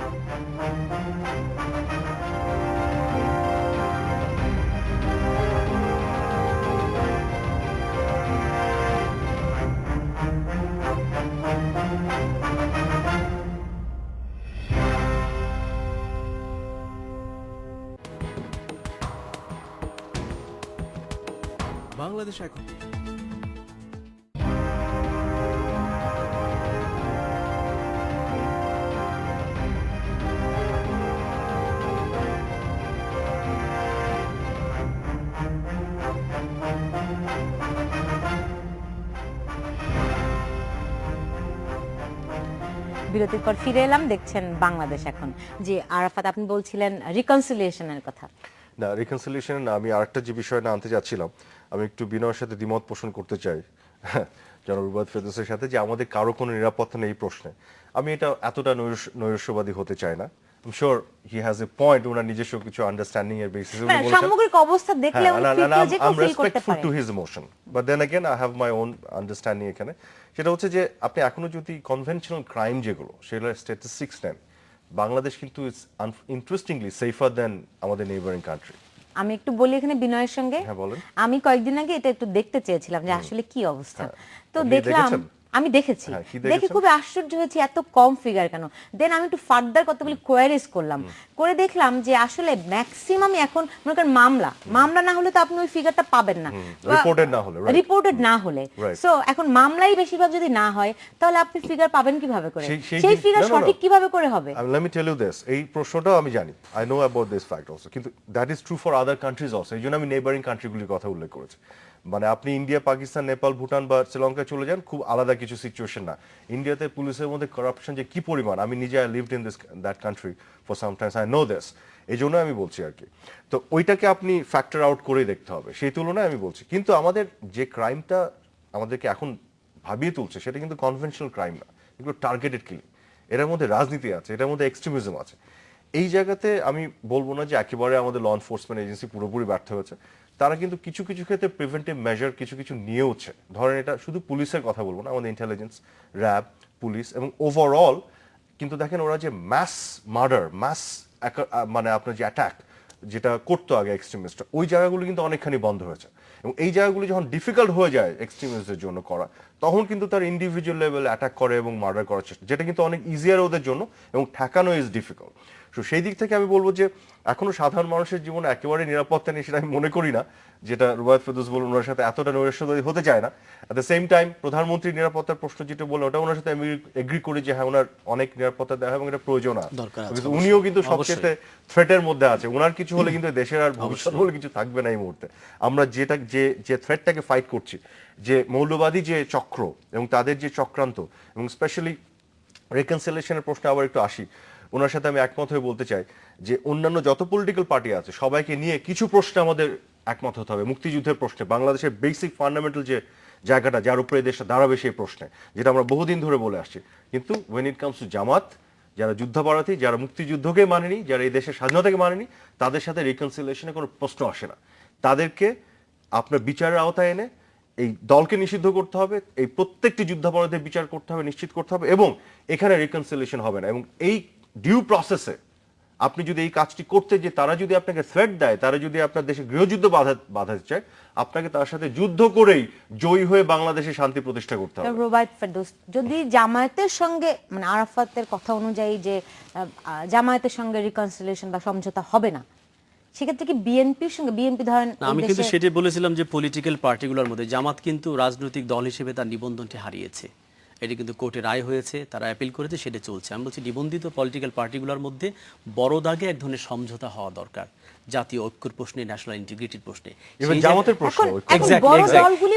বাংলাদেশ এখন। বিরতির পর ফিরে এলাম, দেখছেন বাংলাদেশ এখন। যে আরাফাত, আপনি বলছিলেন রিকনসিলিয়েশনের কথা। না, রিকনসিলিয়েশন না, আমি আরেকটা যে বিষয়টা আনতে যাচ্ছিলাম, আমি একটু বিনয়ের সাথে দ্বিমত পোষণ করতে চাই জনাব রুবাদ ফেরদৌসের সাথে, যে আমাদের কারো কোনো নিরাপত্তা নেই এই প্রশ্নে। আমি এটা এতটা নৈরাশ্যবাদী হতে চাই না। I'm sure he has a point, ওনার নিজস্ব কিছু আন্ডারস্ট্যান্ডিং এর বেসিসে উনি বলেছেন। সামগ্রিক অবস্থা দেখলে উনি যে কেউ I'm ফিল করতে respectful পারে। to his emotion, but then again I have my own understanding এখানে। সেটা হচ্ছে যে আপনি এখনো যদি কনভেনশনাল ক্রাইম যেগুলো সেগুলোর স্ট্যাটিস্টিক্স নেন, বাংলাদেশ কিন্তু ইন্টারেস্টিংলি সেফার দেন আমাদের নেইবারিং কান্ট্রি। আমি একটু বলি এখানে বিনয়ের সঙ্গে। হ্যাঁ, বলেন। আমি কয়েকদিন আগে এটা একটু দেখতে চেয়েছিলাম যে আসলে কি অবস্থা। তো আপনি দেখলাম, দেখেছেন? আমি দেখেছি, হ্যাঁ, কি দেখে দেখেছেন? খুবই আশ্চর্য হয়েছি এত কম ফিগার কেন। দেন আমি একটু ফার্দার কতগুলি কোয়ারিজ করলাম, করে দেখলাম যে আসলে ম্যাক্সিমাম এখন মনে করেন মামলা না হলে তো আপনি ওই ফিগারটা পাবেন না, রিপোর্টেড না হলে, right? রিপোর্টেড না হলে। Right. সো এখন মামলাই বেশিরভাগ যদি না হয় তাহলে আপনি ফিগার পাবেন কিভাবে করে? সেই সেই ফিগার না, না, সঠিক না। কিভাবে করে হবে? Let me tell you this, এই প্রশ্নটাও আমি জানি, I know about this fact also, কিন্তু that is true for other countries also। এই জন্য আমি নেইবারিং কান্ট্রিগুলির কথা উল্লেখ করেছি। মানে আপনি ইন্ডিয়া, পাকিস্তান, নেপাল, ভুটান বা শ্রীলঙ্কায় চলে যান, খুব আলাদা কিছু সিচুয়েশন না। ইন্ডিয়াতে পুলিশের মধ্যে করাপশন যে কি পরিমাণ, আমি নিজে I lived in that country for some Times, I know this. এই জন্য আমি বলছি আর কি। তো ওইটাকে আপনি ফ্যাক্টর আউট করেই দেখতে হবে, সেই তুলনায় আমি বলছি। কিন্তু আমাদের যে ক্রাইমটা আমাদেরকে এখন ভাবিয়ে তুলছে সেটা কিন্তু কনভেনশনাল ক্রাইম না, এগুলো টার্গেটেড কিলিং। এটার মধ্যে রাজনীতি আছে, এটার মধ্যে এক্সট্রিমিজম আছে। এই জায়গাতে আমি বলবো না যে একেবারে আমাদের ল এনফোর্সমেন্ট এজেন্সি পুরোপুরি ব্যর্থ হয়েছে। তারা কিন্তু কিছু কিছু ক্ষেত্রে প্রিভেন্টিভ মেজার কিছু নিয়েওছে। ধরেন, এটা শুধু পুলিশের কথা বলবো না, আমাদের ইন্টেলিজেন্স, র্যাব, পুলিশ এবং ওভারঅল কিন্তু দেখেন ওরা যে ম্যাস মার্ডার, মানে আপনার যে অ্যাটাক যেটা করতো আগে এক্সট্রিমিস্টরা, ওই জায়গাগুলো কিন্তু অনেকখানি বন্ধ হয়েছে। এবং এই জায়গাগুলো যখন ডিফিকাল্ট হয়ে যায় এক্সট্রিমিস্টদের জন্য করা, তখন কিন্তু তার ইন্ডিভিজুয়াল লেভেল অ্যাটাক করে এবং মার্ডার করার চেষ্টা, যেটা কিন্তু অনেক ইজিয়ার ওদের জন্য, এবং ঠেকানো ইজ ডিফিকাল্ট। সো সেই দিক থেকে আমি বলবো যে এখনো সাধারণ মানুষের জীবনে একেবারে নিরাপত্তা নেই, সেটা আমি মনে করি না। যেটা রুবাদ ফেরদৌস বলুন, ওনার সাথে এতটা নৈরাশ্যবাদী হতে চায় না। অ্যাট দ্য সেম টাইম প্রধানমন্ত্রীর নিরাপত্তার প্রশ্ন যেটা বললেন, ওটা ওনার সাথে আমি এগ্রি করি যে হ্যাঁ, ওনার অনেক নিরাপত্তা দেওয়া হয় এবং এটা প্রয়োজন আছে। কিন্তু উনিও কিন্তু সবচেয়ে থ্রেটের মধ্যে আছে। ওনার কিছু হলে কিন্তু দেশের আর ভবিষ্যৎ বলে কিছু থাকবে না এই মুহূর্তে। আমরা যে থ্রেটটাকে ফাইট করছি, যে মৌলবাদী যে চক্র এবং তাদের যে চক্রান্ত, এবং স্পেশালি রিকনসিলিয়েশনের প্রশ্নে আবার একটু আসি, ওনার সাথে আমি একমত হয়ে বলতে চাই যে অন্যান্য যত পলিটিক্যাল পার্টি আছে সবাইকে নিয়ে কিছু প্রশ্নে আমাদের একমত হতে হবে। মুক্তিযুদ্ধের প্রশ্নে, বাংলাদেশের বেসিক ফান্ডামেন্টাল যে জায়গাটা, যার উপরে দেশটা দাঁড়াবে, সেই প্রশ্নে, যেটা আমরা বহুদিন ধরে বলে আসছি। কিন্তু ওয়েন ইট কামস টু জামাত, যারা যুদ্ধাপরাধী, যারা মুক্তিযুদ্ধকে মানেনি, যারা এই দেশের স্বাধীনতাকে মানেনি, তাদের সাথে রিকনসিলিয়েশনের কোনো প্রশ্ন আসে না। তাদেরকে আপনার বিচারের আওতায় এনে এই দলকে নিষিদ্ধ করতে হবে, এই প্রত্যেকটি যুদ্ধাপরাধের বিচার করতে হবে, নিশ্চিত করতে হবে, এবং এখানে রিকনসিলিয়েশন হবে না। এবং এই ডিউ প্রসেসে আপনি যদি এই কাজটি করতে, যে তারা যদি আপনাকে থ্রেট দেয়, তারা যদি আপনার দেশে গৃহযুদ্ধ বাধাতে চায়, আপনাকে তার সাথে যুদ্ধ করেই জয়ী হয়ে বাংলাদেশে শান্তি প্রতিষ্ঠা করতে হবে। রুবাদ ফেরদৌস, যদি জামায়াতের সঙ্গে, মানে আরাফাতের কথা অনুযায়ী যে জামায়াতের সঙ্গে রিকনসিলিয়েশন বা সমঝোতা হবে না, সেক্ষেত্রে কি বিএনপির সঙ্গে, বিএনপি ধরেন, আমি কিন্তু সেটাই বলেছিলাম যে পলিটিক্যাল পার্টিগুলোর মধ্যে জামাত কিন্তু রাজনৈতিক দল হিসেবে তার নিবন্ধনটি হারিয়েছে। এটি কিন্তু কোর্টে রায় হয়েছে, তারা অ্যাপিল করেছে, সেটা চলছে। আমি বলছি নিবন্ধিত পলিটিক্যাল পার্টিগুলোর মধ্যে বড় দাগে এক ধরনের সমঝোতা হওয়া দরকার, জাতীয় ঐক্যের প্রশ্নে, ন্যাশনাল ইন্টিগ্রিটির প্রশ্নে। জামাতের প্রশ্ন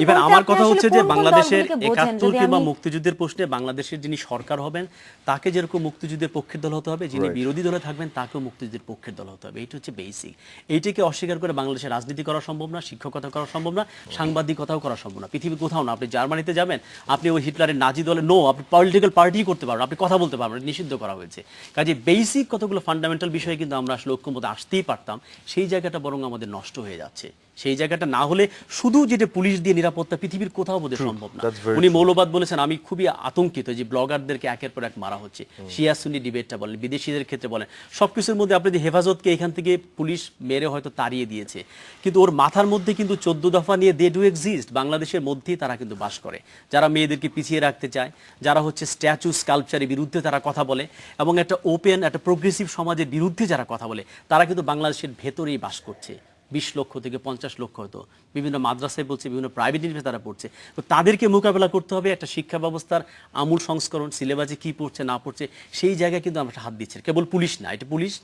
ইভেন আমার কথা হচ্ছে যে বাংলাদেশের ৭১ কিংবা মুক্তিযুদ্ধের প্রশ্নে বাংলাদেশের যিনি সরকার হবেন তাকে যেরকম মুক্তিযুদ্ধের পক্ষের দল হতে হবে, যিনি বিরোধী দলে থাকবেন তাকেও মুক্তিযুদ্ধের পক্ষের দল হতে হবে। এইটা হচ্ছে বেসিক। এইটাকে অস্বীকার করে বাংলাদেশের রাজনীতি করা সম্ভব না, শিক্ষকতা করা সম্ভব না, সাংবাদিকতাও করা সম্ভব না। পৃথিবীর কোথাও না। আপনি জার্মানিতে যাবেন, আপনি ওই হিটলারের নাজি দলে আপনি পলিটিক্যাল পার্টি করতে পারবেন, আপনি কথা বলতে পারবেন, নিষিদ্ধ করা হয়েছে। কাজে বেসিক কতগুলো ফান্ডামেন্টাল বিষয়ে কিন্তু আমরা আসলে ঐক্যমতে আসতেই পারতাম, সেই জায়গাটা বরং আমাদের নষ্ট হয়ে যাচ্ছে। সেই জায়গাটা না হলে শুধু যেটা পুলিশ দিয়ে নিরাপত্তা পৃথিবীর কোথাও বোধহয় সম্ভব না। উনি মৌলবাদ বলেছেন, আমি খুবই আতঙ্কিত যে ব্লগারদেরকে একের পর এক মারা হচ্ছে। শিয়া সুন্নি ডিবেটটা বলেন, বিদেশিদের ক্ষেত্রে বলেন, সবকিছুর মধ্যে আপনি যে হেফাজতকে এখান থেকে পুলিশ মেরে হয়তো তাড়িয়ে দিয়েছে, কিন্তু ওর মাথার মধ্যে কিন্তু 14 দফা নিয়ে দে ডু এক্সিস্ট। বাংলাদেশের মধ্যেই তারা কিন্তু বাস করে, যারা মেয়েদেরকে পিছিয়ে রাখতে চায়, যারা হচ্ছে স্ট্যাচু স্কাল্পচারের বিরুদ্ধে তারা কথা বলে, এবং একটা ওপেন একটা প্রোগ্রেসিভ সমাজের বিরুদ্ধে যারা কথা বলে, তারা কিন্তু বাংলাদেশের ভেতরেই বাস করছে। 20 লক্ষ থেকে 50 লক্ষ হতো, বিভিন্ন মাদ্রাসায় পড়ছে, বিভিন্ন প্রাইভেট ইউনিভার্সিটি তারা পড়ছে। তো তাদেরকে মোকাবেলা করতে হবে একটা শিক্ষা ব্যবস্থার আমূল সংস্করণ, সিলেবাসে কি পড়ছে না পড়ছে সেই জায়গায় কিন্তু আমরা হাত দিচ্ছি। কেবল পুলিশ না, এটা পুলিশ,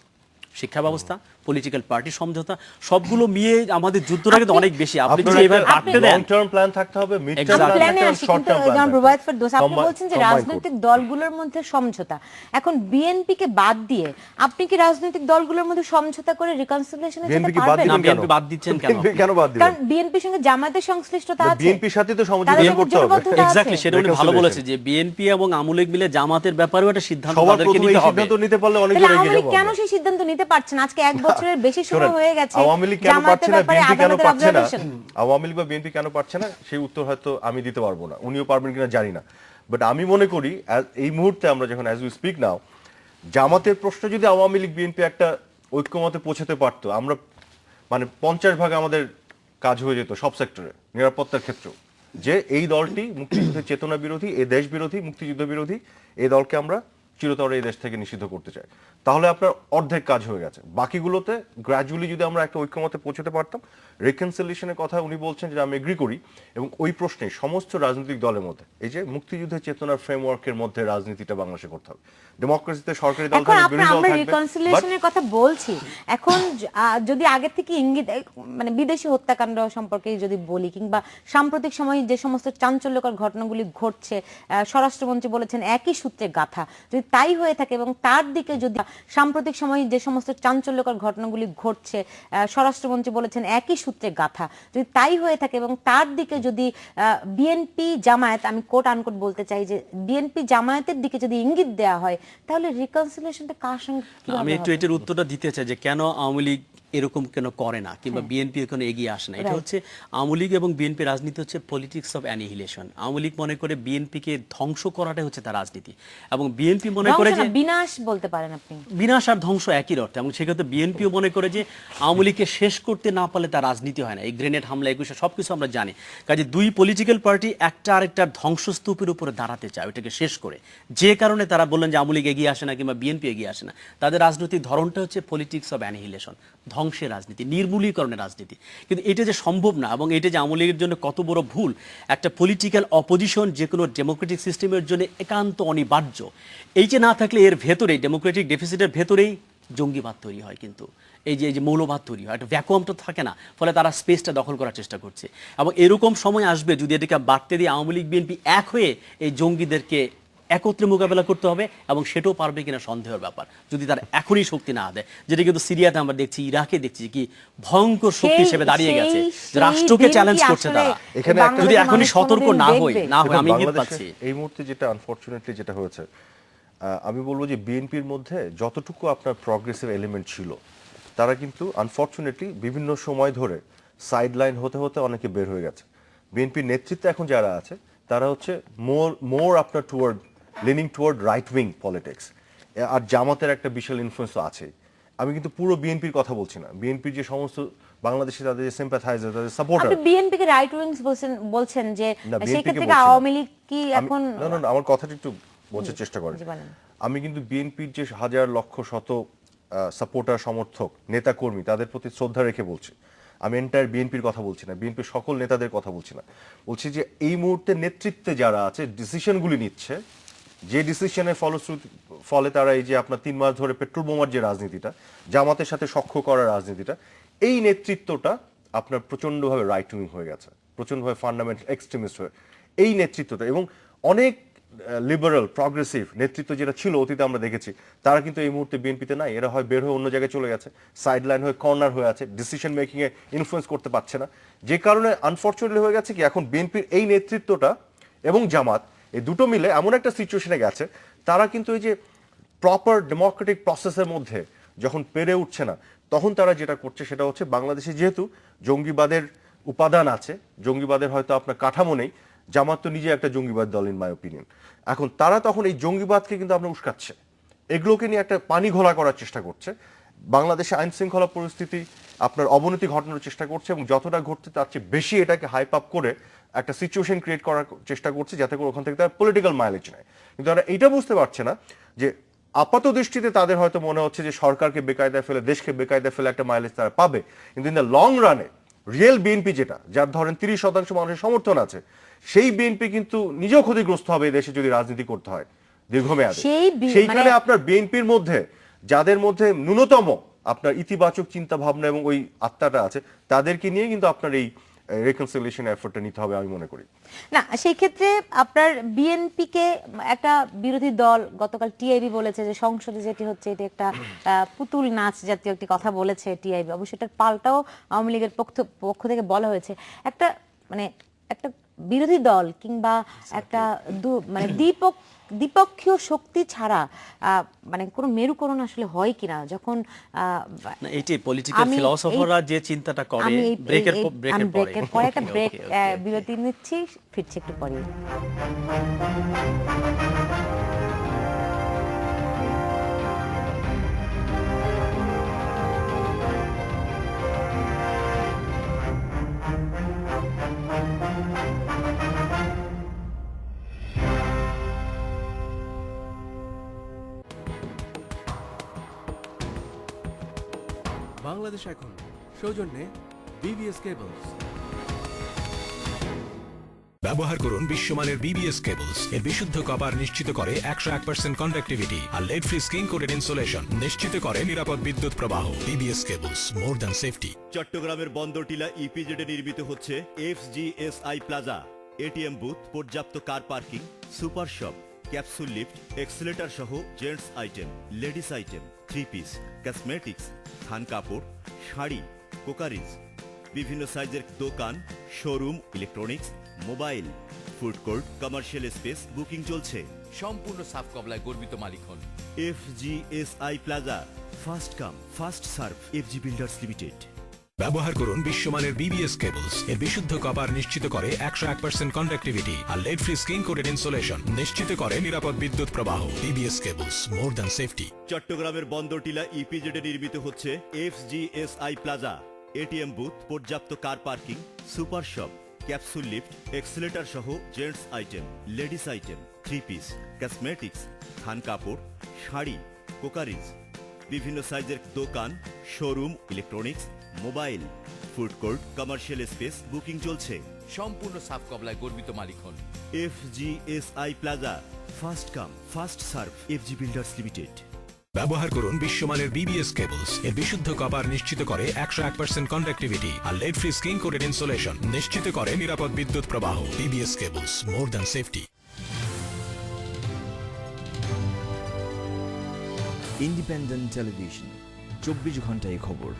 শিক্ষা ব্যবস্থা, পলিটিক্যাল পার্টি সমঝোতা, সবগুলো মিয়ে আমাদের যুদ্ধটা কিন্তু অনেক বেশি। আপনি যদি এবার কাটতে দেন, লং টার্ম প্ল্যান থাকতে হবে, মিড টার্ম Exactly. প্ল্যান প্ল্যানে থাকতে হবে, আসি, শর্ট কিন্তু টার্ম যেমন রুবায়েত ফেরদৌস আপনি প্ল্যান বলছেন যে রাজনৈতিক দলগুলোর মধ্যে সমঝোতা। এখন বিএনপিকে বাদ দিয়ে আপনি কি রাজনৈতিক দলগুলোর মধ্যে সমঝোতা করে রিকনসিলিয়েশনে যেতে বিএনপি কি বাদ পারবেন? না, দিবেন কেন? বিএনপি বাদ দিচ্ছেন কেন? বিএনপি কেন বাদ দিবেন? কারণ বিএনপির সঙ্গে জামায়াতের সংশ্লিষ্টতা আছে। বিএনপির সাথে তো সমঝোতা তাদের করতে হবে। জোটবদ্ধতা আছে। এক্স্যাক্টলি, সেটা উনি ভালো Reconciliation. বলেছে যে বিএনপি এবং আওয়ামী লীগ মিলে জামাতের ব্যাপারেও একটা সিদ্ধান্ত সবার তাদেরকে প্রথমে নিতে এই হবে। সিদ্ধান্ত নিতে পারলে অনেক তাহলে দূর আওয়ামী এগিয়ে লীগ যাবো কেন আমরা। সেই সিদ্ধান্ত নিতে পারছে না? আজকে 1 বছরের বেশি সময় শোনেন, হয়ে গেছে। আওয়ামী লীগ কেন জামায়াতের পারছে না, ব্যাপারে বিএনপি কেন আদালতের পারছে না, observation। আওয়ামী লীগ বা বিএনপি কেন পারছে না সেই উত্তর হয়তো আমি দিতে পারবো না, উনিও পারবেন কিনা জানি না। বাট আমি মনে করি এই মুহূর্তে আমরা যখন অ্যাজ উই স্পিক নাও, জামাতের প্রশ্ন যদি আওয়ামী লীগ বিএনপি একটা ঐক্যমতে পৌঁছাতে পারতো, আমরা মানে 50 ভাগ আমাদের কাজ হয়ে যেত সব সেক্টরে, নিরাপত্তার ক্ষেত্রেও। যে এই দলটি মুক্তিযুদ্ধের চেতনা বিরোধী, এই দেশ বিরোধী, মুক্তিযুদ্ধ বিরোধী, এই দলকে আমরা চিরতরে এই দেশ থেকে নিষিদ্ধ করতে চাই, তাহলে আপনার অর্ধেক কাজ হয়ে গেছে। বাকিগুলোতে গ্র্যাজুয়ালি যদি আমরা একটা ঐক্যমতে পৌঁছতে পারতাম, রিকনসিলিয়েশনের কথা উনি বলছেন যে আমি এগ্রি করি, এবং ওই প্রশ্নে সমস্ত রাজনৈতিক দলের মধ্যে এই যে মুক্তিযুদ্ধের চেতনার ফ্রেমওয়ার্কের মধ্যে রাজনীতিটা বাংলাদেশে করতে হবে। ডেমোক্রেসিতে সরকারি দল এখন থাকবে, বিরোধী দল আমরা থাকবে, রিকনসিলিয়েশনের কথা বলছি। এখন যদি আগে থেকে ইঙ্গিত, মানে বিদেশি হত্যাকাণ্ড সম্পর্কে যদি বলি, কিংবা সাম্প্রতিক সময়ে যে সমস্ত চাঞ্চল্যকর ঘটনাগুলি ঘটছে, স্বরাষ্ট্রমন্ত্রী বলেছেন একই সূত্রে গাথা, যদি তাই হয়ে থাকে এবং তার দিকে যদি সাম্প্রতিক সময়ে যে সমস্ত চাঞ্চল্যকর ঘটনাগুলি ঘটছে, স্বরাষ্ট্রমন্ত্রী বলেছেন একই সূত্রে গাথা, যদি তাই হয়ে থাকে এবং তার দিকে যদি বিএনপি জামায়াত, আমি কোট আনকোট বলতে চাই যে বিএনপি জামায়াতের দিকে যদি ইঙ্গিত দেওয়া হয়, তাহলে রিকনসিলিয়েশনটা কার সঙ্গে কিভাবে আমি একটু হবে? এটার উত্তরটা দিতে চাই যে কেন আওয়ামী লীগ এরকম কেন করে না, কিংবা বিএনপি এখানে এগিয়ে আসে না। এটা হচ্ছে আওয়ামী লীগ এবং বিএনপি রাজনীতি হচ্ছে politics of annihilation. Awami League মনে করে বিএনপিকে ধ্বংস করাটাই হচ্ছে তার রাজনীতি, এবং বিএনপি মনে করে যে বিনাশ বলতে পারেন আপনি। বিনাশ আর ধ্বংস একই অর্থে। এবং সেক্ষেত্রে বিএনপিও মনে করে যে আওয়ামী লীগকে শেষ করতে না পারলে তার রাজনীতি হয় না। এই গ্রেনেড হামলা 21 সবকিছু আমরা জানি। কাজে দুই পলিটিক্যাল পার্টি একটা আরেকটার ধ্বংসস্তূপের উপরে দাঁড়াতে চায়, ওইটাকে শেষ করে। যে কারণে তারা বললেন যে আওয়ামী লীগ এগিয়ে আসে না কিংবা বিএনপি এগিয়ে আসে না, তাদের রাজনৈতিক ধরনটা হচ্ছে পলিটিক্স অফ অ্যানিহিলেশন, ধ্বংসের রাজনীতি, নির্মূলীকরণের রাজনীতি। কিন্তু এটা যে সম্ভব না, এবং এটা যে আওয়ামী লীগের জন্য কত বড় ভুল, একটা পলিটিক্যাল অপোজিশন যে কোনো ডেমোক্রেটিক সিস্টেমের জন্য একান্ত অনিবার্য। এই যে না থাকলে এর ভেতরেই, ডেমোক্রেটিক ডেফিসিটের ভেতরেই জঙ্গিবাদ তৈরি হয়, কিন্তু এই যে মৌলবাদ তৈরি হয়, একটা ভ্যাকুয়ামটা থাকে না, ফলে তারা স্পেসটা দখল করার চেষ্টা করছে। এবং এরকম সময় আসবে যদি এটাকে বাড়তে দিয়ে আওয়ামী লীগ বিএনপি এক হয়ে এই জঙ্গিদেরকে একত্রে মোকাবেলা করতে হবে, এবং সেটাও পারবে কিনা সন্দেহের ব্যাপার, যদি তারা এখনই শক্তি না দেয়। যেটা কিন্তু সিরিয়াতে আমরা দেখছি, ইরাকে দেখছি কি ভয়ঙ্কর শক্তি হিসেবে দাঁড়িয়ে গেছে, যে রাষ্ট্রকে চ্যালেঞ্জ করছে তারা। এখানে যদি এখনই সতর্ক না হই, আমি ইঙ্গিত পাচ্ছি। এই মুহূর্তে যেটা আনফরচুনেটলি যেটা হয়েছে, আমি বলবো যে বিএনপির মধ্যে যতটুকু আপনার প্রগ্রেসিভ এলিমেন্ট ছিল, তারা কিন্তু আনফরচুনেটলি বিভিন্ন সময় ধরে সাইড লাইন হতে হতে অনেকে বের হয়ে গেছে। বিএনপির নেতৃত্বে এখন যারা আছে তারা হচ্ছে মোর আপনার leaning toward right wing politics, আর জামাতের একটা বিশাল ইনফ্লুয়েন্স তো আছে। আমি কিন্তু পুরো বিএনপির কথা বলছি না, বিএনপির যে সমস্ত বাংলাদেশে তাদের যে সিম্প্যাথাইজার, তাদের সাপোর্টার। আপনি বিএনপিকে রাইট উইংস বলছেন যে না, সেই BNP কে ক্ষেত্রে বলছি না। আওয়ামী লীগ কি এখন না, আমার কথাটা একটু বোঝার চেষ্টা করেন। জি, বলেন। আমি কিন্তু বিএনপির যে হাজার লক্ষ শত সাপোর্টার, সমর্থক, নেতা কর্মী, তাদের প্রতি শ্রদ্ধা রেখে বলছি। আমি এন্টায়ার বিএনপির কথা বলছি না, বিএনপির সকল নেতাদের কথা বলছি না। বলছি যে এই মুহূর্তে নেতৃত্বে যারা আছে, ডিসিশনগুলি নিচ্ছে, যে ডিসিশনের ফলে তারা এই যে আপনার 3 মাস ধরে পেট্রোল বোমার যে রাজনীতিটা, জামাতের সাথে সখ্য করার রাজনীতিটা, এই নেতৃত্বটা আপনার প্রচন্ডভাবে রাইট উইং হয়ে গেছে, প্রচন্ডভাবে ফান্ডামেন্টাল এক্সট্রিমিস্ট হয়ে এই নেতৃত্বটা। এবং অনেক লিবারাল প্রগ্রেসিভ নেতৃত্ব যেটা ছিল অতীতে আমরা দেখেছি, তারা কিন্তু এই মুহূর্তে বিএনপিতে নাই। এরা হয় বের হয়ে অন্য জায়গায় চলে গেছে, সাইড লাইন হয়ে কর্নার হয়ে আছে, ডিসিশন মেকিং এ ইনফ্লুয়েন্স করতে পারছে না। যে কারণে আনফরচুনেটলি হয়ে গেছে কি, এখন বিএনপির এই নেতৃত্বটা এবং জামাত এই দুটো মিলে এমন একটা সিচুয়েশনে গেছে, তারা কিন্তু এই যে প্রপার ডেমোক্রেটিক প্রসেসের মধ্যে যখন পেরে উঠছে না, তখন তারা যেটা করছে সেটা হচ্ছে, বাংলাদেশে যেহেতু জঙ্গিবাদের উপাদান আছে, জঙ্গিবাদের হয়তো আপনার কাঠামো নেই, জামাত তো নিজে একটা জঙ্গিবাদ দল ইন মাই ওপিনিয়ন। এখন তারা তখন এই জঙ্গিবাদকে কিন্তু আপনার উস্কাচ্ছে, এগুলোকে নিয়ে একটা পানি ঘোলা করার চেষ্টা করছে। বাংলাদেশে আইন শৃঙ্খলা পরিস্থিতি আপনার অবনতি ঘটানোর চেষ্টা করছে, এবং যতটা ঘটছে তার চেয়ে বেশি এটাকে হাইপ আপ করে একটা সিচুয়েশন ক্রিয়েট করার চেষ্টা করছে, যাতে করে ওখান থেকে তারা পলিটিক্যাল মাইলেজ নেয়। কিন্তু তারা এটা বুঝতে পারছে না যে আপাত দৃষ্টিতে তাদের হয়তো মনে হচ্ছে যে সরকারকে বেকায়দায় ফেলে, দেশকে বেকায়দায় ফেলে একটা মাইলেজ তারা পাবে, কিন্তু ইন দ্য লং রানে রিয়েল বিএনপি যেটা, যার ধরেন 30% মানুষের সমর্থন আছে, সেই বিএনপি কিন্তু নিজেও ক্ষতিগ্রস্ত হবে এই দেশে যদি রাজনীতি করতে হয় দীর্ঘমেয়াদে। সেইখানে আপনার বিএনপির মধ্যে যাদের মধ্যে ন্যূনতম আপনার ইতিবাচক চিন্তা ভাবনা এবং ওই আত্মাটা আছে, তাদেরকে নিয়ে কিন্তু আপনার এই রিকনসিলিয়েশন এফোর্টটা নিতে হবে আমি মনে করি। না, সেই ক্ষেত্রে আপনার বিএনপিকে একটা বিরোধী দল গতকাল টিআইবি বলেছে যে সংসদে যেটি হচ্ছে এটি একটা পুতুল নাচ জাতীয় একটি কথা বলেছে টিআইবি। অবশ্যই এটার পাল্টাও আওয়ামী লীগের পক্ষ থেকে বলা হয়েছে। একটা মানে একটা বিরোধী দল কিংবা একটা মানে দ্বিপক্ষীয় শক্তি ছাড়া মানে কোনো মেরুকরণ আসলে হয় কিনা যখন না, এইটি পলিটিক্যাল ফিলসফাররা যে চিন্তাটা করে ব্রেকের পরে একটা ব্রেক বিরতি নিচ্ছি, ফিরছি একটু পরে। বাংলাদেশ এখন সৌজন্যে বিবিএস কেবলস। ব্যবহার করুন বিশ্বমানের বিবিএস কেবলস। এর বিশুদ্ধ কপার নিশ্চিত করে 101% কন্ডাক্টিভিটি আর lead free screen coated insulation নিশ্চিত করে নিরাপদ বিদ্যুৎ প্রবাহ। BBS cables, more than safety. চট্টগ্রামের বন্দরটিলা ইপিজেডে নির্মিত হচ্ছে এফজিএসআই প্লাজা, এটিএম বুথ, পর্যাপ্ত car parking, super shop, capsule lift, escalator সহ gents item, ladies item, three piece, cosmetics, থান কাপড়, শাড়ি, কোকারিজ, বিভিন্ন সাইজের দোকান, showroom, electronics, mobile, food court, commercial space booking চলছে। সম্পূর্ণ সাফ কবলায় গর্বিত মালিক হন। FGSI plaza, first come first serve, FG builders limited. ব্যবহার করুন বিশ্বমানের বিবিএস কেবলস। এর বিশুদ্ধ কপার নিশ্চিত করে 101% কন্ডাক্টিভিটি আর lead free screen coated insulation নিশ্চিত করে নিরাপদ বিদ্যুৎ প্রবাহ। BBS cables, more than safety. চট্টগ্রামের বন্দরটিলা ইপিজেডে নির্মিত হচ্ছে এফজিএসআই প্লাজা, এটিএম বুথ, পর্যাপ্ত car parking, super shop, capsule lift, escalator সহ gents item, ladies item, three piece, cosmetics, থান কাপড়, শাড়ি, কোকারিজ, বিভিন্ন সাইজের দোকান, showroom, electronics, mobile, food court, commercial space booking চলছে। সম্পূর্ণ সাফ কবলায় গর্বিত মালিক হন। FGSI plaza, first come first serve, FG builders limited. ব্যবহার করুন বিশ্বমানের বিবিএস কেবলস। এর বিশুদ্ধ কপার নিশ্চিত করে 101% কন্ডাক্টিভিটি আর lead free screen coated insulation নিশ্চিত করে নিরাপদ বিদ্যুৎ প্রবাহ। BBS cables, more than safety. Independent television, 24 ঘন্টায় খবর।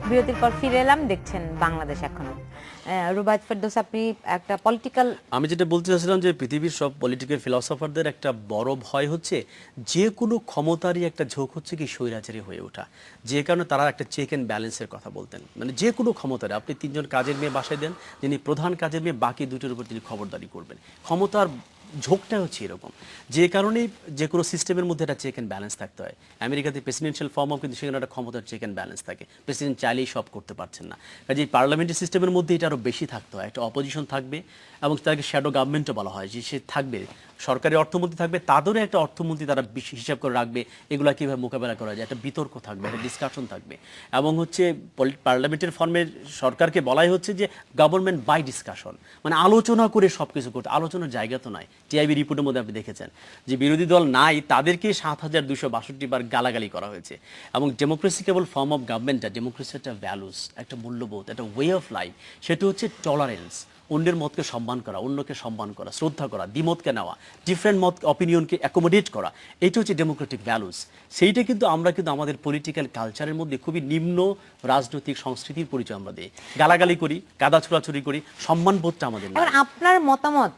বিরতির পর ফিরে এলাম, দেখছেন বাংলাদেশ এখন। রুবায়েত ফেরদৌস, আপনি একটা পলিটিক্যাল, আমি যেটা বলতে চাচ্ছিলাম যে পৃথিবীর সব পলিটিক্যাল ফিলসফারদের একটা বড় ভয় হচ্ছে যে কোনো ক্ষমতারই একটা ঝোঁক হচ্ছে কি স্বৈরাচারী হয়ে ওঠা, যে কারণে তারা একটা চেক অ্যান্ড ব্যালেন্সের কথা বলতেন। মানে যে কোনো ক্ষমতারে আপনি 3 জন কাজের মেয়ে বাসায় দেন, যিনি প্রধান কাজের মেয়ে, বাকি 2টোর উপর তিনি খবরদারি করবেন। ক্ষমতার ঝোঁকটা হচ্ছে এরকম, যে কারণেই যে কোনো সিস্টেমের মধ্যে একটা চেক অ্যান্ড ব্যালেন্স থাকতে হয়। আমেরিকাতে প্রেসিডেন্সিয়াল ফর্মও কিন্তু সেখানে একটা ক্ষমতার চেক অ্যান্ড ব্যালেন্স থাকে, প্রেসিডেন্ট চাইলেই সব করতে পারছেন না। কাজে পার্লামেন্টারি সিস্টেমের মধ্যে এটা আরও বেশি থাকতে হয়, একটা অপোজিশন থাকবে এবং তাকে শ্যাডো গভর্নমেন্টও বলা হয়, যে সে থাকবে, সরকারি অর্থমন্ত্রী থাকবে, তাদেরও একটা অর্থমন্ত্রী তারা হিসাব করে রাখবে এগুলো কীভাবে মোকাবেলা করা যায়, একটা বিতর্ক থাকবে, একটা ডিসকাশন থাকবে। এবং হচ্ছে পার্লামেন্টের ফর্মের সরকারকে বলাই হচ্ছে যে গভর্নমেন্ট বাই ডিসকাশন, মানে আলোচনা করে সব কিছু করতে। আলোচনার জায়গা তো নাই। টিআইবি রিপোর্টের মধ্যে আপনি দেখেছেন যে বিরোধী দল নাই, তাদেরকে 7262 বার গালাগালি করা হয়েছে। এবং ডেমোক্রেসি কেবল ফর্ম অফ গভর্নমেন্টটা, ডেমোক্রেসি একটা ভ্যালুস, একটা মূল্যবোধ, একটা ওয়ে অফ লাইফ। সেটা হচ্ছে টলারেন্স, অন্যের মতকে সম্মান করা, অন্যকে সম্মান করা, শ্রদ্ধা করা, দ্বিমতকে নেওয়া, ডিফারেন্ট মত অপিনিয়নকে অ্যাকোমোডেট করা, এটা হচ্ছে ডেমোক্রেটিক ভ্যালুস। সেইটা কিন্তু আমরা কিন্তু আমাদের পলিটিক্যাল কালচারের মধ্যে খুবই নিম্ন রাজনৈতিক সংস্কৃতির পরিচয় আমরা দিই, গালাগালি করি, কাদা ছোড়াছুড়ি করি, সম্মানবোধটা আমাদের নাই। এখন আপনার মতামত,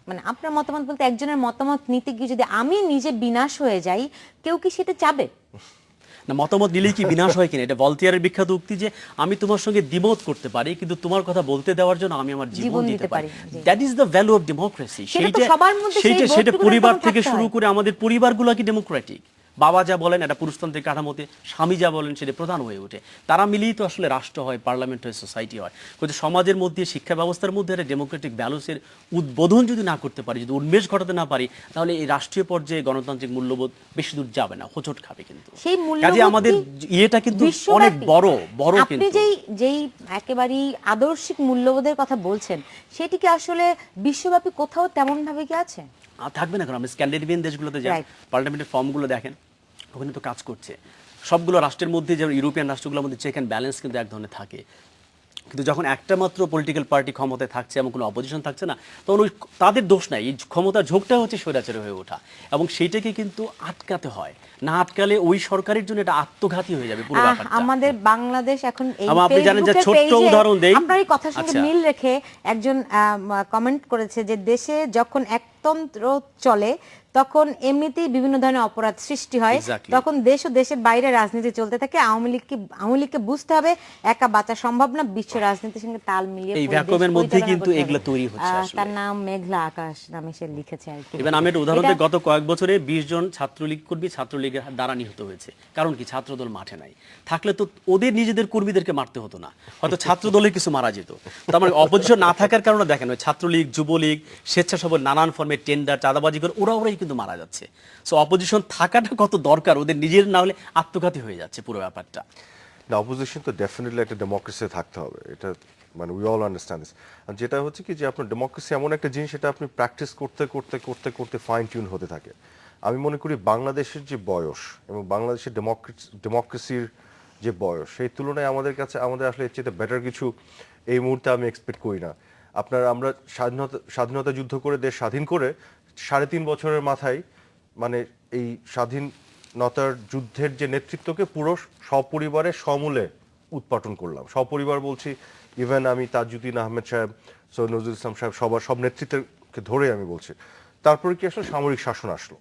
মানে আপনার মতামত বলতে একজনের মতামত নিতে গিয়ে যদি আমি নিজে বিনাশ হয়ে যাই, কেউ কি সেটা চাবে? না মতামত নিলেই কি বিনাশ হয় কিনা, এটা ভলতেয়ারের বিখ্যাত উক্তি যে আমি তোমার সঙ্গে দ্বিমত করতে পারি কিন্তু তোমার কথা বলতে দেওয়ার জন্য আমি আমার জীবন দিতে পারি। That is the value of democracy. সেটা তো সবার মধ্যে সেই সেটা বোধটুকু পরিবার তখন থেকে থাকতে শুরু হয়। করে আমাদের পরিবারগুলো কি ডেমোক্রেটিক, বাবা যা বলেন এটা পুরুষতান্ত্রিক কাঠামোতে, স্বামী যা বলেন সেটা প্রধান হয়ে ওঠে, তারা মিলিয়ে তো আসলে রাষ্ট্র হয়, পার্লামেন্ট হয়, সোসাইটি হয়। কিন্তু সমাজের মধ্যে, শিক্ষা ব্যবস্থার মধ্যে একটা ডেমোক্রেটিক ভ্যালুসের উদ্বোধন যদি না করতে পারি, যদি উন্মেষ ঘটাতে না পারি, তাহলে এই রাষ্ট্রীয় পর্যায়ে গণতান্ত্রিক মূল্যবোধ বেশি দূর যাবে না, হোঁচট খাবে। কিন্তু সেই কাজে আমাদের ইয়েটা কিন্তু অনেক বড় বড়। আপনি কিন্তু যেই একেবারেই আদর্শিক মূল্যবোধের কথা বলছেন, সেটি কি আসলে বিশ্বব্যাপী কোথাও তেমন ভাবে কি আছে? থাকবে না, কারণ আমরা স্ক্যান্ডিনেভিয়ান দেশগুলোতে যাই, Right. পার্লামেন্টের ফর্মগুলো দেখেন, ওখানে তো কাজ করছে। সবগুলো রাষ্ট্রের মধ্যে, যেমন ইউরোপিয়ান রাষ্ট্রগুলোর মধ্যে চেক অ্যান্ড ব্যালেন্স কিন্তু এক ধরনের থাকে। কিন্তু যখন একটা মাত্র পলিটিক্যাল পার্টি ক্ষমতায় থাকছে এবং কোনো অপোজিশন থাকছে না, তখন ওই তাদের দোষ নাই, এই ক্ষমতার ঝোঁকটা হচ্ছে স্বৈরাচারী হয়ে ওঠা, এবং সেইটাকে কিন্তু আটকাতে হয়। না আটকালে ওই সরকারের জন্য এটা আত্মঘাতী হয়ে যাবে পুরো ব্যাপারটা। আমাদের বাংলাদেশ এখন এই আপনি জানেন যে ফেসবুকের ছোট্ট পেজে উদাহরণ দেই। আপনার এই কথার সঙ্গে আচ্ছা। মিল রেখে একজন কমেন্ট করেছে যে দেশে যখন একতন্ত্র চলে তখন এমনিতেই বিভিন্ন ধরনের অপরাধ সৃষ্টি হয়, Exactly. তখন দেশ ও দেশের বাইরে রাজনীতি চলতে থাকে। আওয়ামী লীগকে বুঝতে হবে একা বাঁচা সম্ভব না, বিশ্ব রাজনীতির সঙ্গে তাল মিলিয়ে এই পুরো দেশ ভ্যাকুয়ামের মধ্যেই পরিচালনা কিন্তু করতে হবে। এগুলো তৈরি হচ্ছে আসলে। তার নাম মেঘলা আকাশ নামে সে লিখেছে আর কি। এবার আমি একটা উদাহরণ দিই, এটা- গত কয়েক বছরে 20 জন ছাত্রলীগ কর্মী ছাত্রলীগের দ্বারা নিহত হয়েছে। কারণ কি? ছাত্রদল মাঠে নাই। থাকলে তো ওদের নিজেদের কর্মীদেরকে মারতে হতো না, হয়তো ছাত্রদলের কিছু মারা যেত। তার মানে অপোজিশন না থাকার কারণে দেখেন ওই ছাত্রলীগ, যুবলীগ, স্বেচ্ছাসেবক নানান ফর্মের টেন্ডার, চাঁদাবাজি করে ওরাই কিন্তু মারা যাচ্ছে। সো অপোজিশন থাকাটা কত দরকার, ওদের নিজের না হলে আত্মঘাতী হয়ে যাচ্ছে পুরো ব্যাপারটা। না, অপোজিশন তো ডেফিনেটলি একটা ডেমোক্রেসি থাকতে হবে, এটা মানে উই অল আন্ডারস্ট্যান্ড দিস। আর যেটা হচ্ছে কি যে আপনার ডেমোক্রেসি এমন একটা জিনিস, এটা আপনি প্র্যাকটিস করতে করতে করতে করতে ফাইন টিউন হতে থাকে। আমি মনে করি বাংলাদেশের যে বয়স এবং বাংলাদেশের ডেমোক্রেসির যে বয়স, সেই তুলনায় আমাদের কাছে আমাদের আসলে এর চেয়ে বেটার কিছু এই মুহূর্তে আমি এক্সপেক্ট করি না। আমরা স্বাধীনতা যুদ্ধ করে দেশ স্বাধীন করে 3.5 বছরের মাথায় মানে এই স্বাধীনতার যুদ্ধের যে নেতৃত্বকে পুরো সপরিবারে সমূলে উৎপাটন করলাম। সপরিবার বলছি, ইভেন আমি তাজউদ্দিন আহমেদ সাহেব, সৈয়দ নজরুল ইসলাম সাহেব, সব নেতৃত্বকে ধরে আমি বলছি। তারপরে কি আসলে সামরিক শাসন আসলো